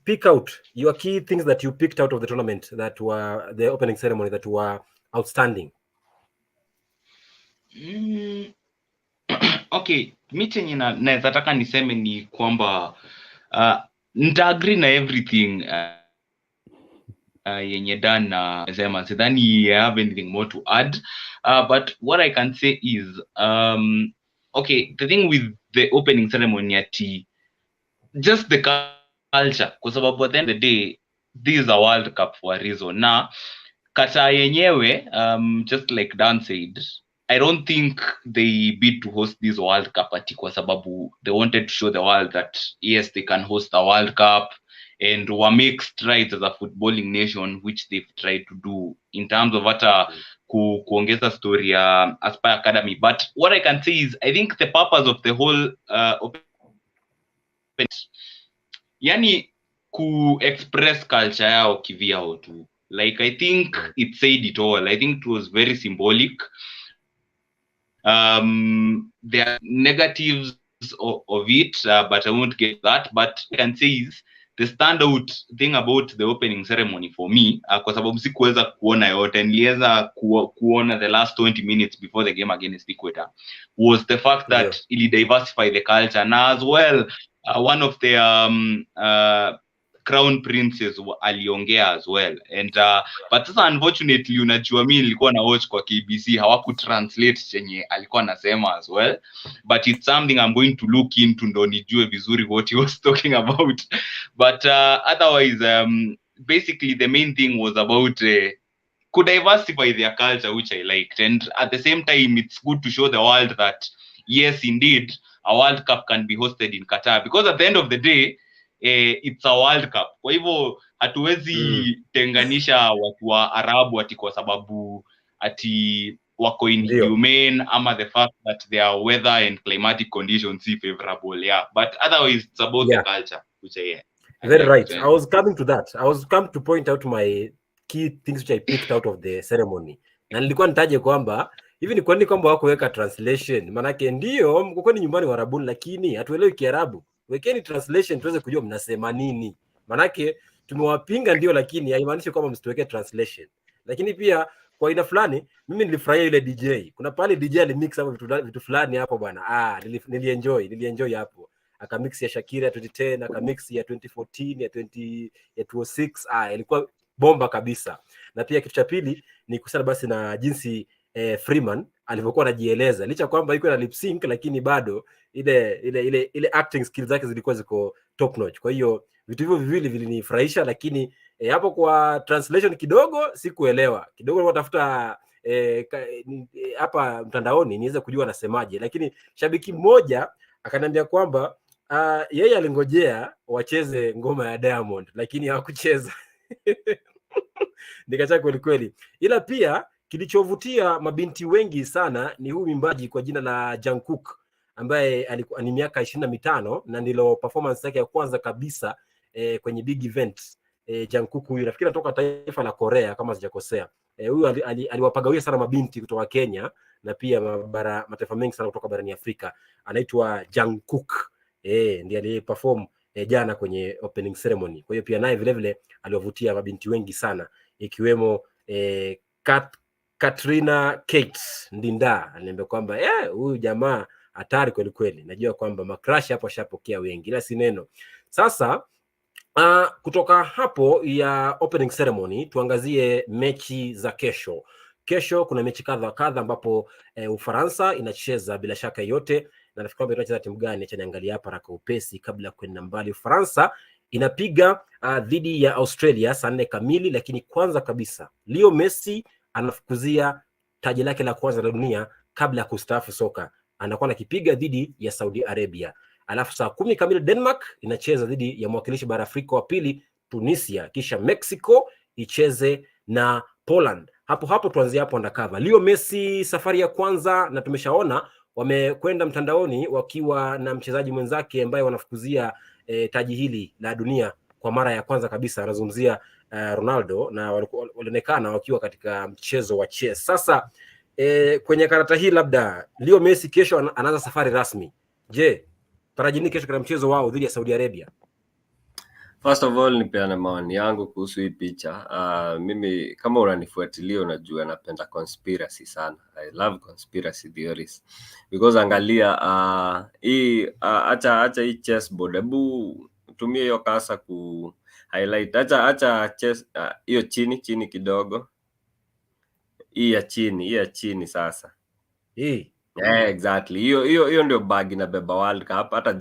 pick out your key things that you picked out of the tournament that were the opening ceremony that were outstanding. Okay, mi chenye naweza taka niseme ni kwamba nita-agree na everything yenye Dan na sema. Sidhani I have anything more to add, but what I can say is okay, the thing with the opening ceremony ati just the culture, kwa sababu at the end of the day this is a World Cup for a reason. Na Qatar yenyewe, just like Dan said, I don't think they bid to host this World Cup ati kwa sababu they wanted to show the world that yes, they can host a World Cup and make strides as a footballing nation, which they've tried to do in terms of hata kuongeza story ya Aspire Academy. But what I can say is I think the purpose of the whole yani ku-express culture yao kivyao tu. Like, I think it said it all. I think it was very symbolic. There are negatives of it, but I won't get that. But I can say is the standout thing about the opening ceremony for me, kwa sababu sikuweza kuona yote, niliweza kuona the last 20 minutes before the game against Ecuador, was the fact that ili diversify the culture. Na as well, one of the crown princes aliongea as well, and but sasa unfortunately unajua mimi nilikuwa na watch kwa KBC, hawaku translate chenye alikuwa anasema as well, but it's something I'm going to look into ndo nijue vizuri what he was talking about. But otherwise basically the main thing was about could diversify their culture, which I liked, and at the same time it's good to show the world that yes, indeed a World Cup can be hosted in Qatar, because at the end of the day it's a World Cup. Kwa hivyo hatuwezi tenganisha watu wa Arabu ati kwa sababu ati wako inhumane ama the fact that their weather and climatic conditions are favorable. Yeah, but otherwise it's about the culture, which very right. I was coming to that. I was come to point out my key things which I picked out of the ceremony. Na nilikuwa nitaje kwamba hivi ni kwa nini kwamba hawakuweka translation? Manake ndio mko kwani nyumbani Warabuni, lakini hatuelewi Kiarabu. Wekeni translation tuweze kujua mnasema nini. Manake tumewapinga ndio, lakini haimaanishi kwamba msituweke translation. Lakini pia kwa aina fulani mimi nilifurahia ile DJ. Kuna pale DJ alimix hapo vitu fulani hapo bwana. Nilienjoy hapo. Akamix ya Shakira 2010, akamix ya 2014, ya 2006. Ilikuwa bomba kabisa. Na pia kitu cha pili ni kusana basi na jinsi Freeman alivyokuwa anajieleza, licha kwamba yuko na lip sync, lakini bado ile acting skills zake zilikuwa ziko top notch. Kwa hiyo vitu hivyo viwili vilinifurahisha, lakini hapo kwa translation kidogo sikuelewa. Kidogo natafuta hapa mtandaoni niweze kujua nasemaje, lakini shabiki mmoja akaniambia kwamba yeye alingojea wacheze ngoma ya Diamond lakini hawakucheza. Nikacheka kweli kweli. Ila pia kilichovutia mabinti wengi sana ni huyu mwimbaji kwa jina la Jungkook ambaye alikuwa ni miaka 25 na ndilo performance yake ya kwanza kabisa kwenye big event. Jungkook huyu nafikiri anatoka taifa la Korea kama sijakosea. Huyu aliwapagawia sana mabinti kutoka Kenya na pia mataifa mengi sana kutoka barani Afrika. Anaitwa Jungkook. Ndiye aliyeperform jana kwenye opening ceremony. Kwa hiyo pia naye vile vile aliwavutia mabinti wengi sana, ikiwemo Katrina Kate Ndinda. Aliniambia kwamba huyu jamaa hatari kweli kweli. Najua kwamba macrush hapo ashapokea wengi, ila si neno. Sasa kutoka hapo ya opening ceremony tuangazie mechi za kesho. Kesho kuna mechi kadha ambapo Ufaransa inacheza bila shaka yote, na nafikiri kwamba inacheza timu gani, acha niangalia hapa haraka upesi kabla kwenda mbali. Ufaransa inapiga dhidi ya Australia saa 4 kamili, lakini kwanza kabisa Leo Messi anafukuzia taji lake la kwanza la dunia kabla ya kustaafu soka. Anakuwa anakipiga dhidi ya Saudi Arabia. Alafu saa 10 kamili Denmark inacheza dhidi ya mwakilishi bara Afrika wa pili Tunisia, kisha Mexico icheze na Poland. Hapo tuanzie hapo undercover. Leo Messi safari ya kwanza, na tumeshaona wamekwenda mtandaoni wakiwa na mchezaji mwenzake ambaye wanafukuzia taji hili la dunia kwa mara ya kwanza kabisa. Anazungumzia Ronaldo, na walionekana wakiwa katika mchezo wa chess. Sasa kwenye karata hii labda Leo Messi kesho anaanza safari rasmi. Je, tarajini kesho kuna mchezo wao dhidi ya Saudi Arabia? First of all, nipeane maoni yangu kuhusu hii picha. Mimi kama unanifuatilia unajua napenda conspiracy sana. I love conspiracy theories. Because angalia hii acha hii chessboard. Hebu tumie hiyo kasa ku highlight. Acha chess hiyo chini kidogo. Hii ya chini sasa. Exactly. Hiyo ndio bag inabeba World Cup. Hata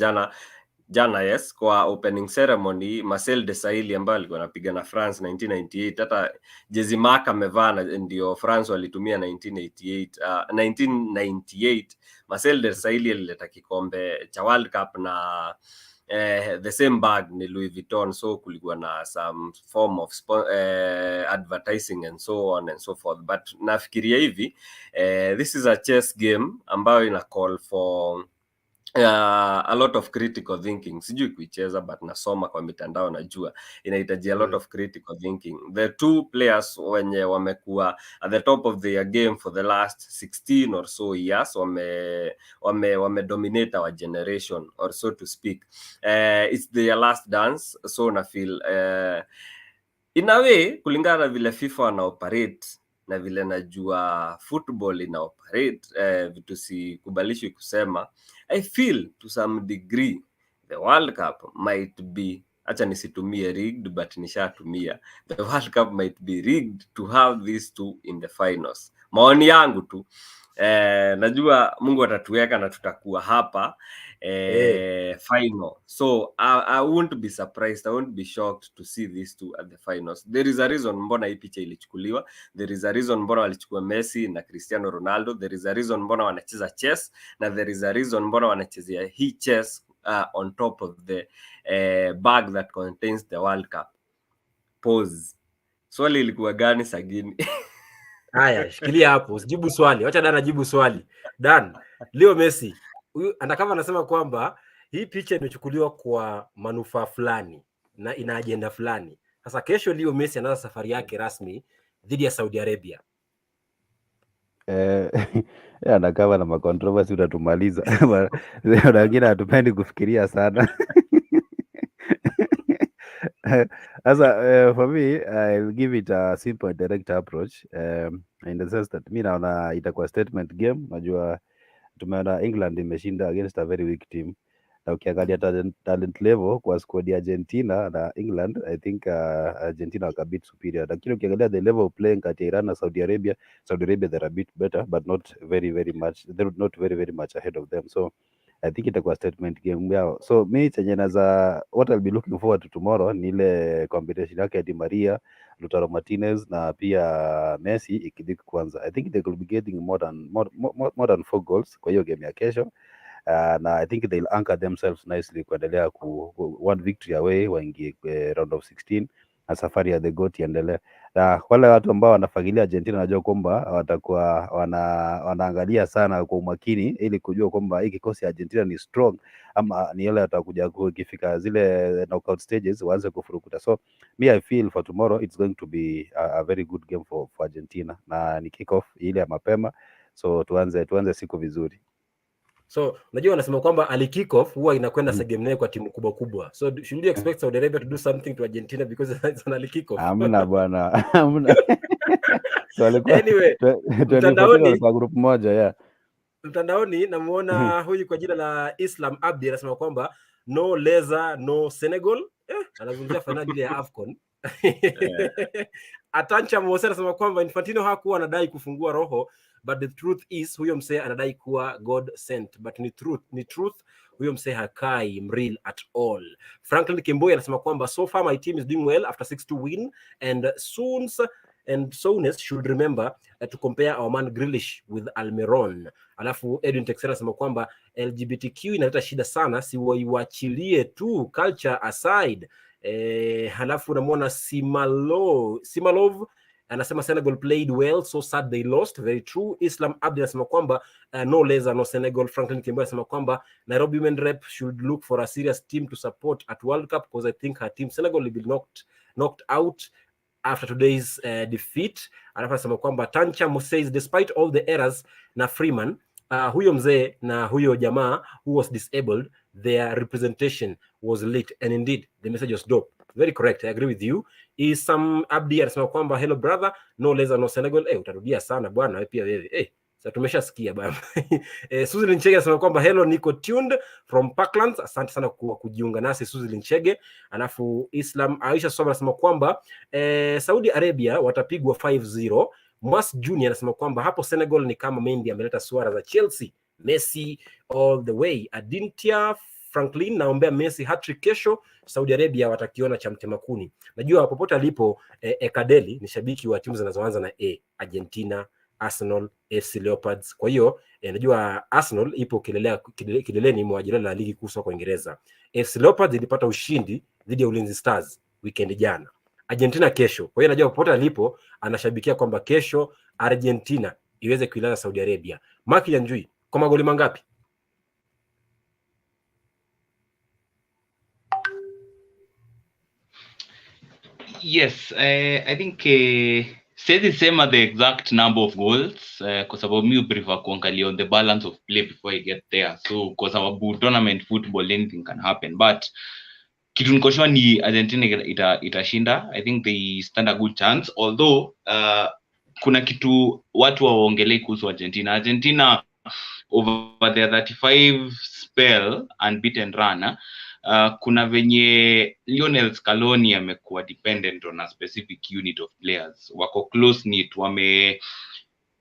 jana yes, kwa opening ceremony Marcel Desailly ambaye alikuwa anapiga na France 1998, hata jezi mark amevaa ndio France walitumia 1998. Marcel Desailly alileta kikombe cha World Cup na the same bag ni Louis Vuitton, so kulikuwa na some form of advertising and so on and so forth. But nafikiria hivi this is a chess game ambayo ina call for a lot of critical thinking. Sijui kuicheza but nasoma kwa mitandao najua inahitaji a lot of critical thinking. The two players wenye wamekuwa at the top of their game for the last 16 or so years wame dominate our generation or so to speak. It's their last dance, so na feel in a way kulingana na vile FIFA wana operate na vile najua football ina operate, vitu sikubalishwi kusema, I feel to some degree the World Cup might be, acha nisitumie rigged but nishatumia, the World Cup might be rigged to have these two in the finals. Maoni yangu tu. najua Mungu atatuweka na tutakuwa hapa final. So I won't be surprised, I won't be shocked to see these two at the finals. There is a reason mbona hii picha ilichukuliwa. There is a reason mbona walichukua Messi na Cristiano Ronaldo. There is a reason mbona wanacheza chess, na there is a reason mbona wanachezea hii chess on top of the bag that contains the World Cup. Pause. Swali ilikuwa gani Sagini? Haya, shikilia hapo, usijibu swali. Wacha Dan ajibu swali. Dan, Leo Messi, huyu kama anasema kwamba hii picha imechukuliwa kwa manufaa fulani na ina agenda fulani. Sasa kesho Leo Messi anaanza safari yake rasmi dhidi ya Saudi Arabia. Anakava na makontroversi utatumaliza. Wengine hatupendi kufikiria sana. For me, I'll give it a simple and direct approach, in the sense that mi naona itakuwa statement game. Najua tumeona England imeshinda against a very weak team, na ukiangalia talent level kwa squad ya Argentina na England, I think Argentina waka bit superior, lakini ukiangalia the level of playing kati ya Iran na Saudi Arabia they're a bit better, but not very much, they're not very much ahead of them. So I think itakuwa statement game yao. So mi chenye naza, what I'll be looking forward to tomorrow ni ile combination yake ya Di Maria, Lautaro Martinez na pia Messi ikidiki kwanza. I think they could be getting more than 4 goals kwa hiyo game ya kesho. Na I think they'll anchor themselves nicely kuendelea one victory away waingie round of 16 na safari ya the GOAT iendelee. Na wale watu ambao wanafagilia Argentina najua kwamba watakuwa wanaangalia sana kwa umakini ili kujua kwamba hii kikosi ya Argentina ni strong ama ni yale watakuja kufika zile knockout stages waanze kufurukuta. So me I feel for tomorrow it's going to be a very good game for Argentina, na ni kick off ile ya mapema, so tuanze siku vizuri. So unajua wanasema kwamba ali kick off huwa inakwenda segmented kwa timu kubwa. So should you expect Saudi Arabia to do something to Argentina because it's an ali kick off? Hamna bwana. Hamna. So anyway, mtandaoni kwa group moja mtandaoni namuona huyu kwa jina la Islam Abdi anasema kwamba no Leza no Senegal. Anazungumzia finali ya AFCON. Atancha Mose anasema kwamba Infantino hakuwa anadai kufungua roho, but the truth is huyo msee anadai kuwa God sent, but ni truth huyo msee hakai mreal at all. Franklin Kimboi anasema kwamba so far my team is doing well after 6-2 win, and Souness should remember to compare our man Grealish with Almiron. Alafu Edwin Texera anasema kwamba LGBTQ inaleta shida sana, si waiwachilie tu, culture aside. Halafu unamwona Simalov anasema Senegal played well, so sad they lost. Very true. Islam Abdi anasema kwamba no Leza no Senegal. Franklin Kimbo anasema kwamba Nairobi women rep should look for a serious team to support at World Cup because I think her team Senegal will be knocked out after today's defeat. Alafu anasema kwamba Tancha says despite all the errors na Freeman, huyo mzee na huyo jamaa who was disabled, their representation was lit, and indeed the message was dope. Very correct, I agree with you. Isam Abdi anasema kwamba hello brother, no Leza no Senegal. Utarudia sana bwana wewe pia wewe. Sasa tumeshasikia bwana. Suzy Linchege anasema kwamba hello, niko tuned from Parklands. Asante sana kwa kujiunga nasi Suzy Linchege. Alafu Islam Aisha Soba anasema kwamba Saudi Arabia watapigwa 5-0. Mas Junior anasema kwamba hapo Senegal ni kama Mendy ameleta suara za Chelsea. Messi all the way. Adintia Franklin naombea Messi hat-trick kesho. Saudi Arabia watakiona cha mtemakuni. Najua popote alipo Ekadeli ni shabiki wa timu zinazoanza na Argentina, Arsenal, FC Leopards. Kwa hiyo najua Arsenal ipo kileleni mwa jedwali la ligi kuu soka Uingereza. FC Leopards ilipata ushindi dhidi ya Ulinzi Stars weekend jana. Argentina kesho. Kwa hiyo najua popote alipo anashabikia kwamba kesho Argentina iweze kuilaza Saudi Arabia. Maki ya Njui kwa magoli mangapi? Yes, I think siwezi sema the exact number of goals kwa sababu mi prefer kuangalia on the balance of play before I get there. So kwa sababu tournament football anything can happen, but kitu niko sure ni Argentina itashinda. I think they stand a good chance, although kuna kitu watu waongelee kuhusu Argentina over their 35 spell unbeaten run. Kuna venye Lionel Scaloni amekuwa dependent on a specific unit of players, wako close knit,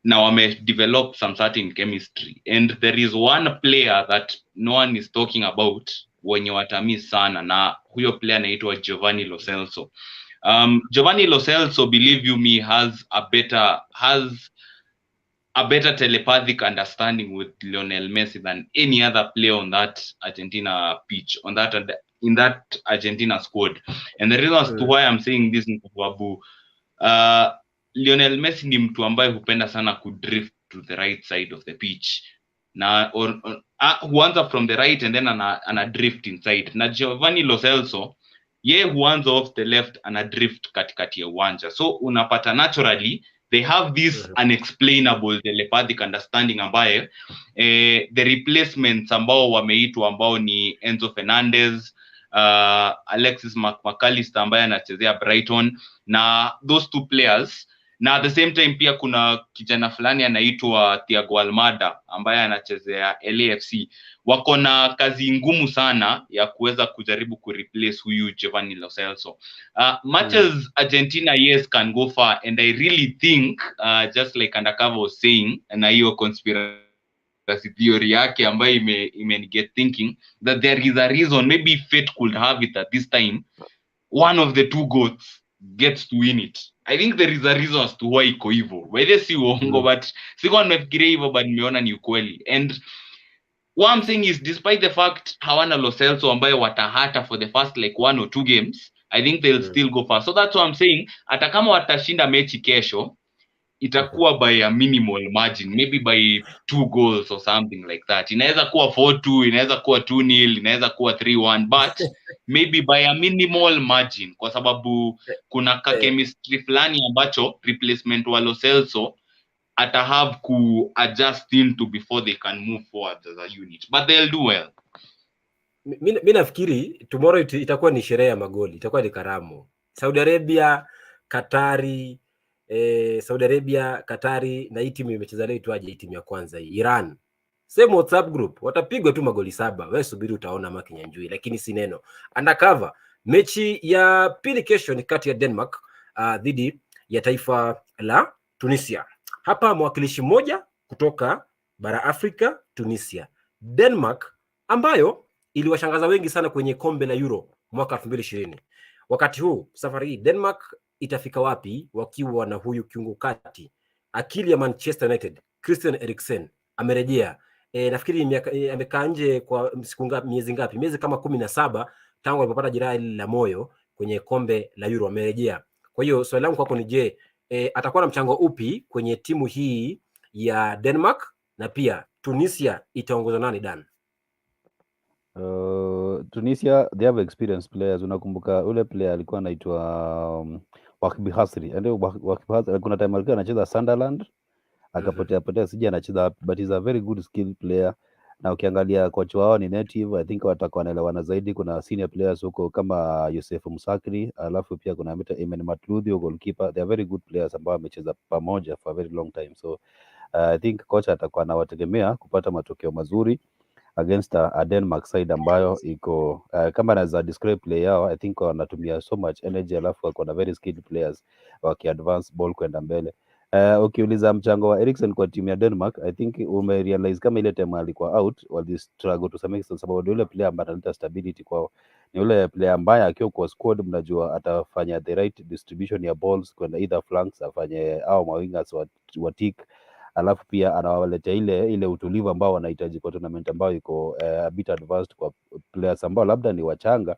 na wamedevelop some certain chemistry, and there is one player that no one is talking about wenye watamiss sana, na huyo player anaitwa Giovanni Lo Celso. Giovanni Lo Celso, believe you me, has a better telepathic understanding with Lionel Messi than any other player on that Argentina pitch, in that Argentina squad. And the reason as to why I'm saying this ni sababu Lionel Messi ni mtu ambaye hupenda sana kudrift to the right side of the pitch, na huanza from the right and then ana drift inside. Na Giovanni Lo Celso ye huanza off the left, ana drift katikati ya uwanja, so unapata naturally they have this unexplainable telepathic understanding ambaye the replacements ambao wameitwa ambao ni Enzo Fernandez, Alexis McAllister ambaye anachezea Brighton, na those two players, na at the same time pia kuna kijana fulani anaitwa Thiago Almada ambaye anachezea LAFC. Wako na kazi ngumu sana ya kuweza kujaribu kureplace huyu Giovanni Lo Celso. Much as Argentina yes can go far, and I really think just like Undercover was saying, na hiyo conspiracy theory yake ambayo get thinking that there is a reason, maybe fate could have it at this time, one of the two goats gets to win it. I think there is a reason as to why iko hivyo. Whether si uongo, but sikuwa nimefikiria hivyo, but nimeona ni ukweli. And what I'm saying is, despite the fact hawana Lo Celso ambayo watahata for the first like 1 or 2 games, I think they'll still go far. So that's what I'm saying, hata kama watashinda mechi kesho, itakuwa by a minimal margin, maybe by 2 goals or something like that. Inaweza kuwa 4-2, inaweza kuwa 2-0, inaweza kuwa 3-1, but maybe by a minimal margin, kwa sababu kuna chemistry fulani ambacho replacement wa Lo Celso ata have ku adjust into before they can move forward as a unit, but they'll do well. Mimi nafikiri tomorrow itakuwa ni sherehe ya magoli, itakuwa ni karamu. Saudi Arabia, Katari, na hii timu imecheza leo itwaje, timu ya kwanza hii Iran, same WhatsApp group, watapigwa tu magoli 7. Wewe subiri utaona makinyanjui, lakini si neno. Undercover, mechi ya pili kesho ni kati ya Denmark dhidi ya taifa la Tunisia. Hapa mwakilishi mmoja kutoka bara Afrika, Tunisia. Denmark ambayo iliwashangaza wengi sana kwenye kombe la Euro mwaka 2020. Wakati huu safari hii Denmark itafika wapi wakiwa na huyu kiungo kati akili ya Manchester United, Christian Eriksen amerejea. Nafikiri amekaa nje kwa miezi ngapi? Miezi kama 17 tangu alipopata jeraha la moyo kwenye kombe la Euro, amerejea. Kwa hiyo swali langu kwako ni je, atakuwa na mchango upi kwenye timu hii ya Denmark, na pia Tunisia itaongozwa nani Dan? Tunisia they have experienced players. Unakumbuka ule player alikuwa anaitwa WALKWITHSAGINI, ndio WALKWITHSAGINI. Kuna time alikuwa anacheza Sunderland akapotea sije anacheza, but he's a very good skill player, na ukiangalia coach wao ni native. I think watakuwa wanaelewana zaidi. Kuna senior players huko kama Youssef Msakri, alafu pia kuna Emen Matludio goalkeeper. They are very good players ambao wamecheza pamoja for a very long time, so I think coach atakuwa anawategemea kupata matokeo mazuri against a Denmark side ambayo iko kama naweza describe play yao, I think wanatumia so much energy, alafu wako na very skilled players waki advance ball kwenda mbele. Ukiuliza mchango wa Eriksen kwa timu ya Denmark, I think umerealize kama ile time alikuwa out wali struggle to some extent, sababu yule player ambaye analeta stability kwao ni yule player ambaye akiwa kwa squad, mnajua atafanya the right distribution ya balls kwenda either flanks, afanye au mawingers wa tick, alafu pia anawaletea ile utulivu ambao wanahitaji kwa tournament ambayo iko a bit advanced kwa players ambao labda ni wachanga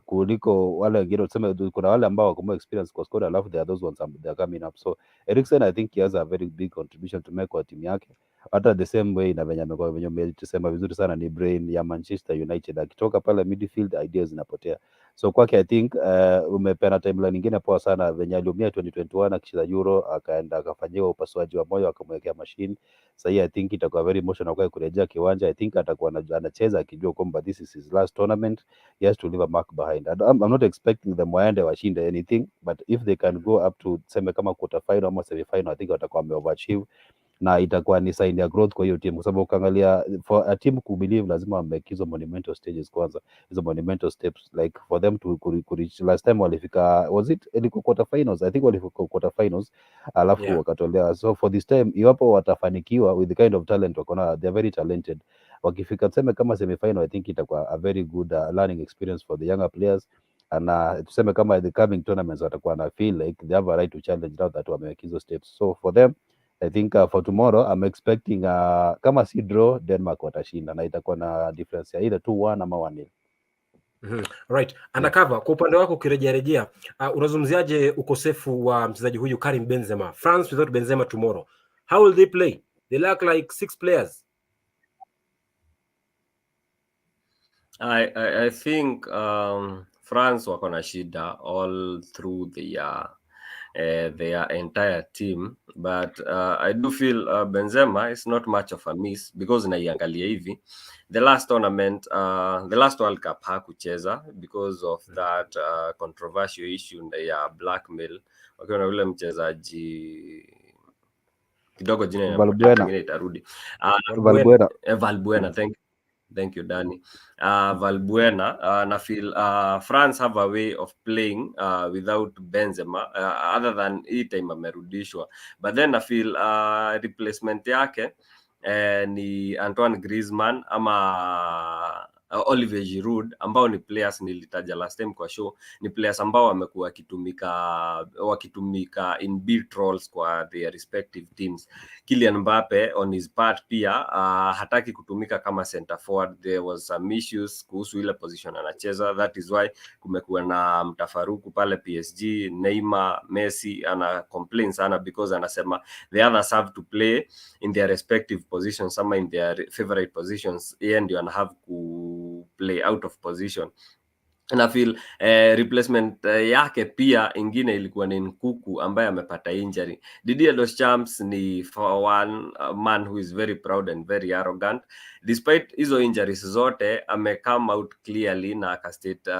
kuliko wale wengine. Tuseme kuna wale ambao wako more experience kwa squad, alafu there are those ones they are coming up. So Eriksen I think he has a very big contribution to make kwa timu yake, hata the same way na venye tusema vizuri sana ni brain ya Manchester United. Akitoka pale midfield ideas zinapotea, so kwake I think umepena timeline nyingine poa sana venye aliumia 2021 akicheza Euro, akaenda akafanyiwa upasuaji wa moyo akamwekea machine. Sasa I think itakuwa very emotional kwa kurejea kiwanja. I think atakuwa anacheza akijua kwamba this is his last tournament, he has to leave a mark behind. I'm not expecting them waende washinde anything, but if they can go up to seme kama quarter final ama semi final, I think watakuwa wameoverachieve na itakuwa ni sign ya growth kwa hiyo team, kwa sababu ukiangalia for a team to believe lazima make hizo monumental stages kwanza, hizo monumental steps, like for them to reach. Last time walifika, was it ilikuwa quarter finals, I think walifika quarter finals alafu wakatolea. So for this time, iwapo watafanikiwa with the kind of talent wako na, they are very talented, wakifika tuseme kama semi final, I think itakuwa a very good learning experience for the younger players, and tuseme kama the coming tournaments watakuwa na feel like they have a right to challenge now that wameweka hizo steps. So for them I think for tomorrow I'm expecting kama si draw Denmark watashinda na itakuwa na difference ya either 2-1 ama 1-0. Right. Undercover, kwa upande wako ukirejea unazungumziaje ukosefu wa mchezaji huyu Karim Benzema? France without Benzema tomorrow, how will they play? They lack like 6 players. I think France wako na shida all through their entire team, but I do feel Benzema is not much of a miss, because naiangalia hivi the last tournament, the last World Cup hakucheza because of that controversial issue ya blackmail, wakiwa na yule mchezaji kidogo jina pengine itarudi Valbuena. Thank you Danny. Valbuena, na feel France have a way of playing without Benzema, other than hii time amerudishwa, but then I feel replacement yake ni Antoine Griezmann ama Olivier Giroud, ambao ni players nilitaja last time kwa show, ni players ambao wamekuwa wakitumika in big roles kwa their respective teams. Kylian Mbappe on his part pia hataki kutumika kama center forward. There was some issues kuhusu ile position anacheza, that is why kumekuwa na mtafaruku pale PSG. Neymar, Messi ana complain sana because anasema the others have to play in their respective positions, ama in their favorite positions, yeye ndio ana have ku play out of position. And I feel replacement yake pia ingine ilikuwa ni Nkuku ambaye amepata injury. Didier Deschamps ni for one man who is very proud and very arrogant. Despite hizo injuries zote, ame come out clearly na akastate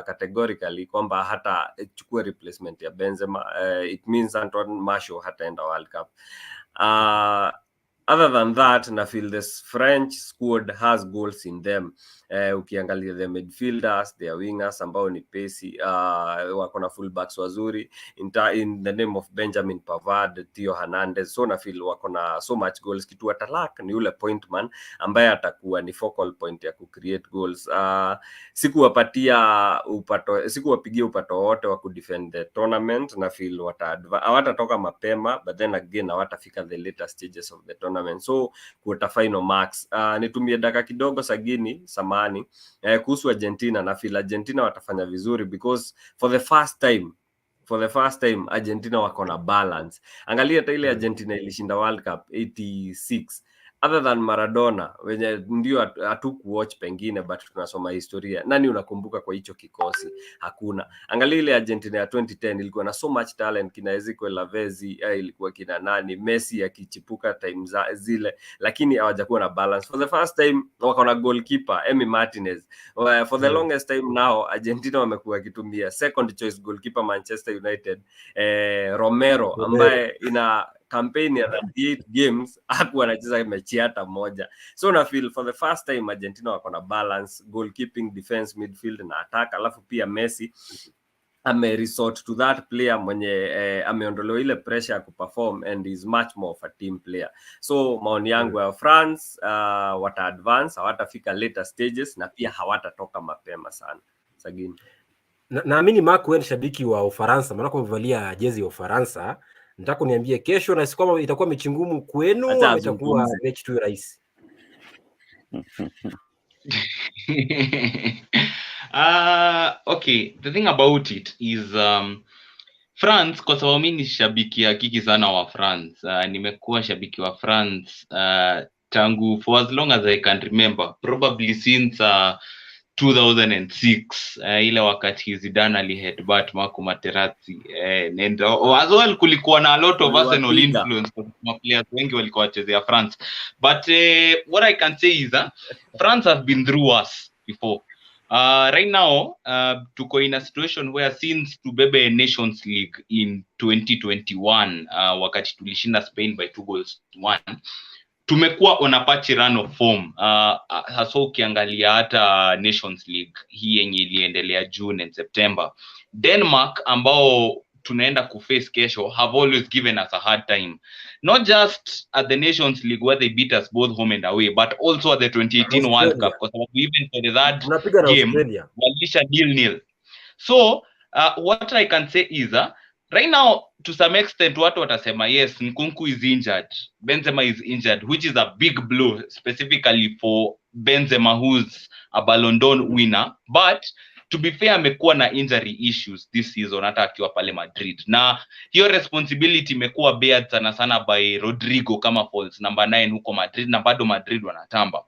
categorically kwamba hata chukua replacement ya Benzema. It means Antoine Martial hataenda World Cup. Other than that, na feel this French squad has goals in them. Ukiangalia the midfielders, their wingers ambao ni pesi, wako na fullbacks wazuri in the name of Benjamin Pavard, Theo Hernandez. So na feel wako na so much goals. Kitu atalak ni ule point man ambaye atakuwa ni focal point ya create goals. Sikuwapigia upato wote wa kudefend the tournament, na feel hawatatoka mapema, but then again hawatafika the later stages of the tournament. So quarter final marks. Nitumie dakika kidogo Sagini samani kuhusu Argentina, na feel Argentina watafanya vizuri because for the first time Argentina wako na balance. Angalia hata ile Argentina ilishinda World Cup 86, other than Maradona wenye ndio hatukuwatch pengine, but tunasoma historia. Nani unakumbuka kwa hicho kikosi? Hakuna. Angalia ile Argentina ya 2010 ilikuwa na so much talent, kina Ezequiel Lavezzi, ilikuwa kina nani, Messi akichipuka time zile, lakini hawajakuwa na balance. For the first time wako na goalkeeper Emi Martinez. For the longest time now Argentina wamekuwa kitumia second choice goalkeeper Manchester United, Romero, ambaye ina campaign ya 38 games hakuwa anacheza mechi hata moja. So na feel for the first time Argentina wako na balance, goalkeeping, defense, midfield na attack. Alafu pia Messi ame resort to that player mwenye ameondolewa ile pressure ya kuperform and is much more of a team player. So maoni yangu ya France wata advance, hawatafika later stages, na pia hawatatoka mapema sana. Sagini, naamini Mark wewe ni shabiki wa Ufaransa, maana umevalia jezi ya Ufaransa. Nataka uniambie kesho, na si kwamba itakuwa mechi ngumu kwenu au itakuwa mechi tu rahisi? Okay, the thing about it is France, kwa sababu mimi ni shabiki hakiki sana wa France. Nimekuwa shabiki wa France tangu for as long as I can remember, probably since 2006, ile wakati Zidane aliheadbutt Marco Materazzi, and as well kulikuwa na a lot of Arsenal influence kwa players wengi walikuwa wachezea France. But what I can say is France have been through us before. Right now, tuko in a situation where since tubebe Nations League in 2021, wakati tulishinda Spain by 2-1, tumekuwa on a patchy run of form. Hasa ukiangalia hata Nations League hii yenye iliendelea June and September. Denmark ambao tunaenda kuface kesho have always given us a hard time. Not just at the Nations League where they beat us both home and away, but also at the 2018 World Cup, because even for that game walisha 0-0. So what I can say is right now, to some extent, watu watasema yes, Nkunku is injured, Benzema is injured, which is a big blow specifically for Benzema, who's a Ballon d'Or winner. But to be fair, amekuwa na injury issues this season hata akiwa pale Madrid, na hiyo responsibility imekuwa beared sana sana by Rodrigo kama false number 9 huko Madrid, na bado Madrid wanatamba.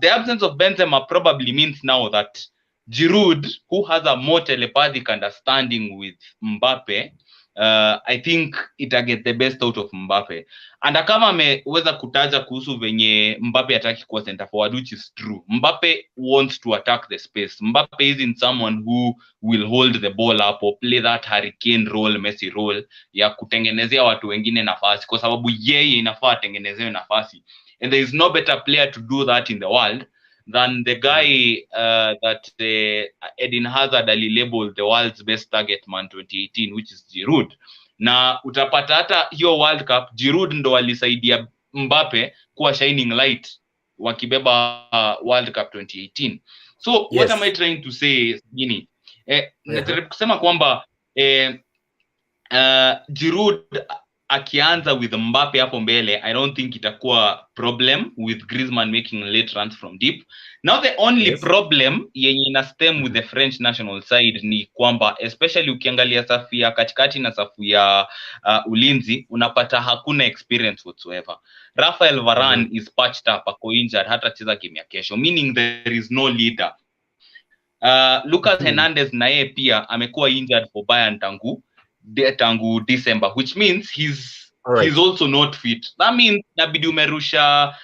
The absence of Benzema probably means now that Giroud, who has a more telepathic understanding with Mbappe, I think ita get the best out of Mbappe. And kama ameweza kutaja kuhusu venye Mbappe ataki kuwa center forward, which is true. Mbappe wants to attack the space. Mbappe isn't someone who will hold the ball up or play that Hurricane role, Messi role ya kutengenezea watu wengine nafasi, kwa sababu yeye inafaa atengenezewe nafasi. And there is no better player to do that in the world than the guy that Eden Hazard labeled the world's best target man 2018, which is Giroud. Na utapata hata hiyo World Cup, Giroud ndo alisaidia Mbappe kuwa shining light wakibeba World Cup 2018. So what am I trying to say, Sagini? Nataka kusema kwamba Giroud akianza with Mbappe hapo mbele, I don't think itakuwa problem with Griezmann making late runs from deep. Now the only problem yenye ina stem with the French national side ni kwamba, especially ukiangalia safu ya katikati na safu ya ulinzi, unapata hakuna experience whatsoever. Rafael Varane is patched up, ako injured, hata cheza game ya kesho, meaning there is no leader. Lucas Hernandez na yeye pia amekuwa injured for Bayern tangu December, which means he's also not fit. That means nabidi umerusha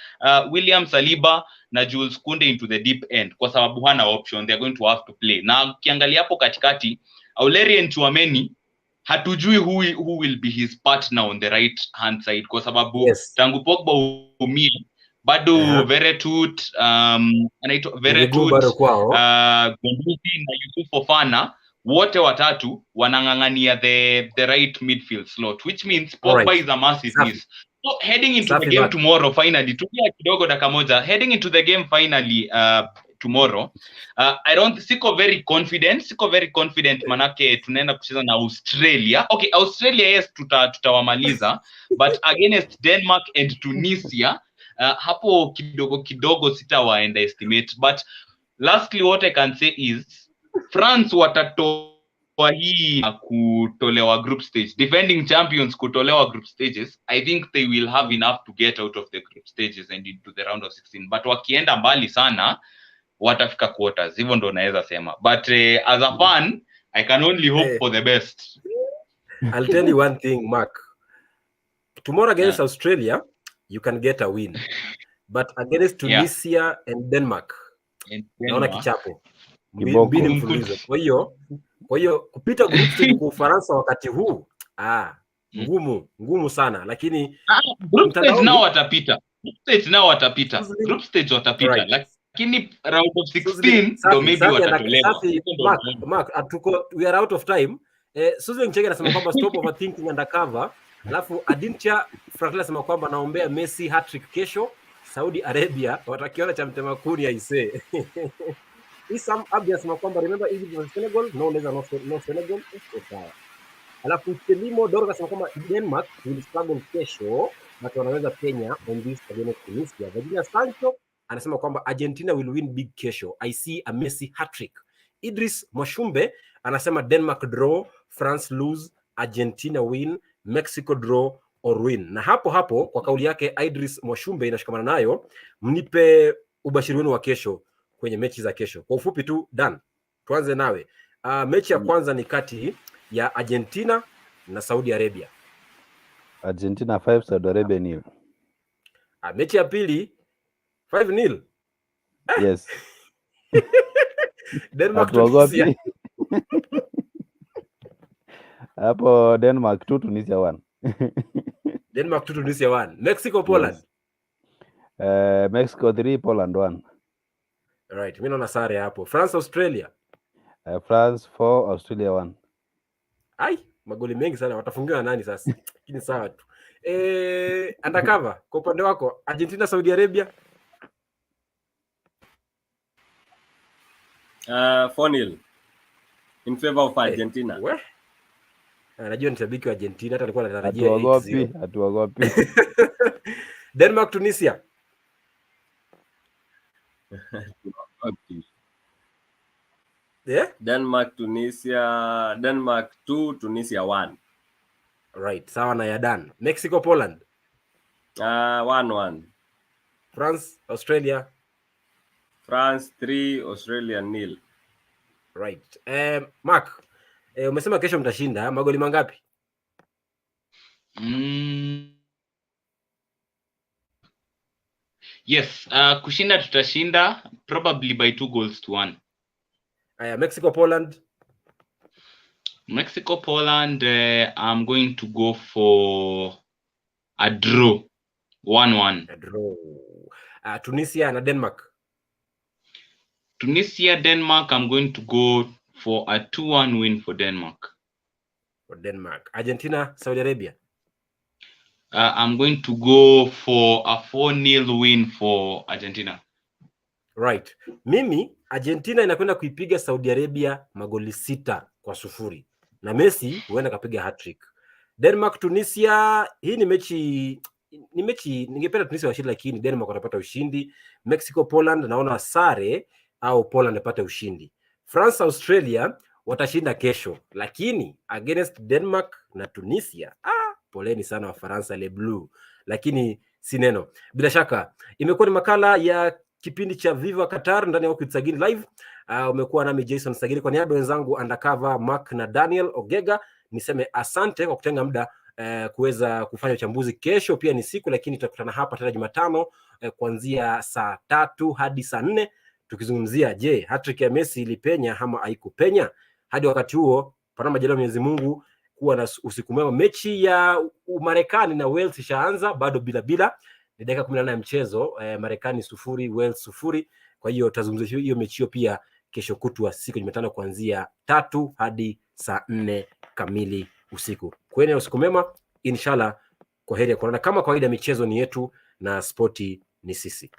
William Saliba na Jules Kounde into the deep end kwa sababu hana option, they're going to have to play. Na ukiangalia hapo katikati, Aurelien Tchouameni hatujui who will be his partner on the right hand side kwa sababu tangu Pogba umie bado Veretout anaitwa Veretout Gondouzi na Yusuf Fofana wote watatu wanangangania the right midfield slot, which means Pogba is a massive miss. So heading into the game tomorrow finally, tukia kidogo dakika moja, heading into the game finally tomorrow, siko very confident manake tunaenda kucheza na Australia. Okay, Australia yes, tutawamaliza but against Denmark and Tunisia, hapo kidogo sitawa underestimate. But lastly, what I can say is France watatoa hii kutolewa group stage, defending champions kutolewa group stages. I think they will have enough to get out of the group stages and into the round of 16, but wakienda mbali sana watafika quarters, hivyo ndo naweza sema. But as a fan, I can only hope for the best. I'll tell you one thing, Mark. Tomorrow against Australia, you can get a win. But against Tunisia and Denmark, naona kichapo. Mbili mfululizo. Kwa hiyo kupita group stage kwa Ufaransa wakati huu, ngumu sana, lakini group stage nao watapita. Group stage watapita. Lakini round of 16 ndo maybe watatolewa. Mark, we are out of time. Susan Chege anasema kwamba stop overthinking undercover. Alafu Adincha Franklin anasema kwamba naombea Messi hat-trick kesho Saudi Arabia, watakiona cha mtema kuni ya ise. Isam Abdi anasema kwamba remember Egypt versus Senegal, no Senegal. Alafu Telimo Dorga anasema kwamba Denmark will struggle kesho na wanaweza Kenya on this against Tunisia. Virginia Sancho anasema kwamba Argentina will win big kesho. I see a Messi hat-trick. Idris Mwashumbe anasema Denmark draw, France lose, Argentina win, Mexico draw or win. Na hapo kwa kauli yake Idris Mwashumbe inashikamana nayo, mnipe ubashiri wenu wa kesho kwenye mechi za kesho. Kwa ufupi tu Dan, tuanze nawe. Mechi ya kwanza ni kati ya Argentina na Saudi Arabia. Argentina 5, Saudi Arabia 0. Mechi ya pili 5-0. Yes. Denmark Tunisia. Hatuogopi. Hapo Denmark 2 Tunisia 1. Denmark 2 Tunisia 1. Mexico Poland. Yes. Mexico 3 Poland 1. Alright, mimi naona sare hapo. France Australia. France 4 Australia 1. Ai, magoli mengi sana, watafungiwa nani sasa? Lakini sawa tu. Undercover kwa upande wako, Argentina Saudi Arabia. 4-0 in favor of Argentina. We? Najua ni shabiki wa Argentina, hata alikuwa anatarajia 8-0. Hatuogopi. Denmark Tunisia. Yeah? Denmark 2 Tunisia 1. Right, sawa na Yadan. Mexico Poland. 1-1. France Australia. France 3 Australia 0. Right. Mark, umesema kesho mtashinda, magoli mangapi? Yes, kushinda tutashinda probably by 2-1. Mexico Poland. Mexico Poland, I'm going to go for a draw. 1-1. A draw. Tunisia na Denmark. Tunisia Denmark, I'm going to go for a 2-1 win for Denmark. For Denmark. Argentina Saudi Arabia. I'm going to go for a 4-0 win for Argentina. Right. Mimi Argentina inakwenda kuipiga Saudi Arabia magoli 6-0. Na Messi huenda kapiga hat-trick. Denmark Tunisia, hii ni mechi ningependa Tunisia washinde, lakini Denmark watapata ushindi. Mexico Poland naona sare au Poland apate ushindi. France Australia watashinda kesho, lakini against Denmark na Tunisia, poleni sana wa Faransa le bleu, lakini si neno. Bila shaka imekuwa ni makala ya kipindi cha Viva Qatar ndani ya WALKWITHSAGINI live. Umekuwa nami Jason Sagini kwa niaba wenzangu Undercover Mark na Daniel Ogega. Niseme asante kwa kutenga muda kuweza kufanya uchambuzi. Kesho pia ni siku, lakini tutakutana hapa tena Jumatano kuanzia saa 3 hadi saa 4 tukizungumzia je, hat-trick ya Messi ilipenya ama haikupenya. Hadi wakati huo, pana majaliwa Mwenyezi Mungu, kuwa na usiku mwema. Mechi ya Marekani na Wales ishaanza, bado bila. Ni dakika 18 ya mchezo, Marekani 0 Wales 0. Kwa hiyo tutazungumzia hiyo mechi hiyo pia kesho kutwa siku Jumatano kuanzia 3 hadi saa 4 kamili usiku. Kwenye usiku mwema, inshallah. Kwa heri ya kuonana. Kama kawaida, michezo ni yetu na spoti ni sisi.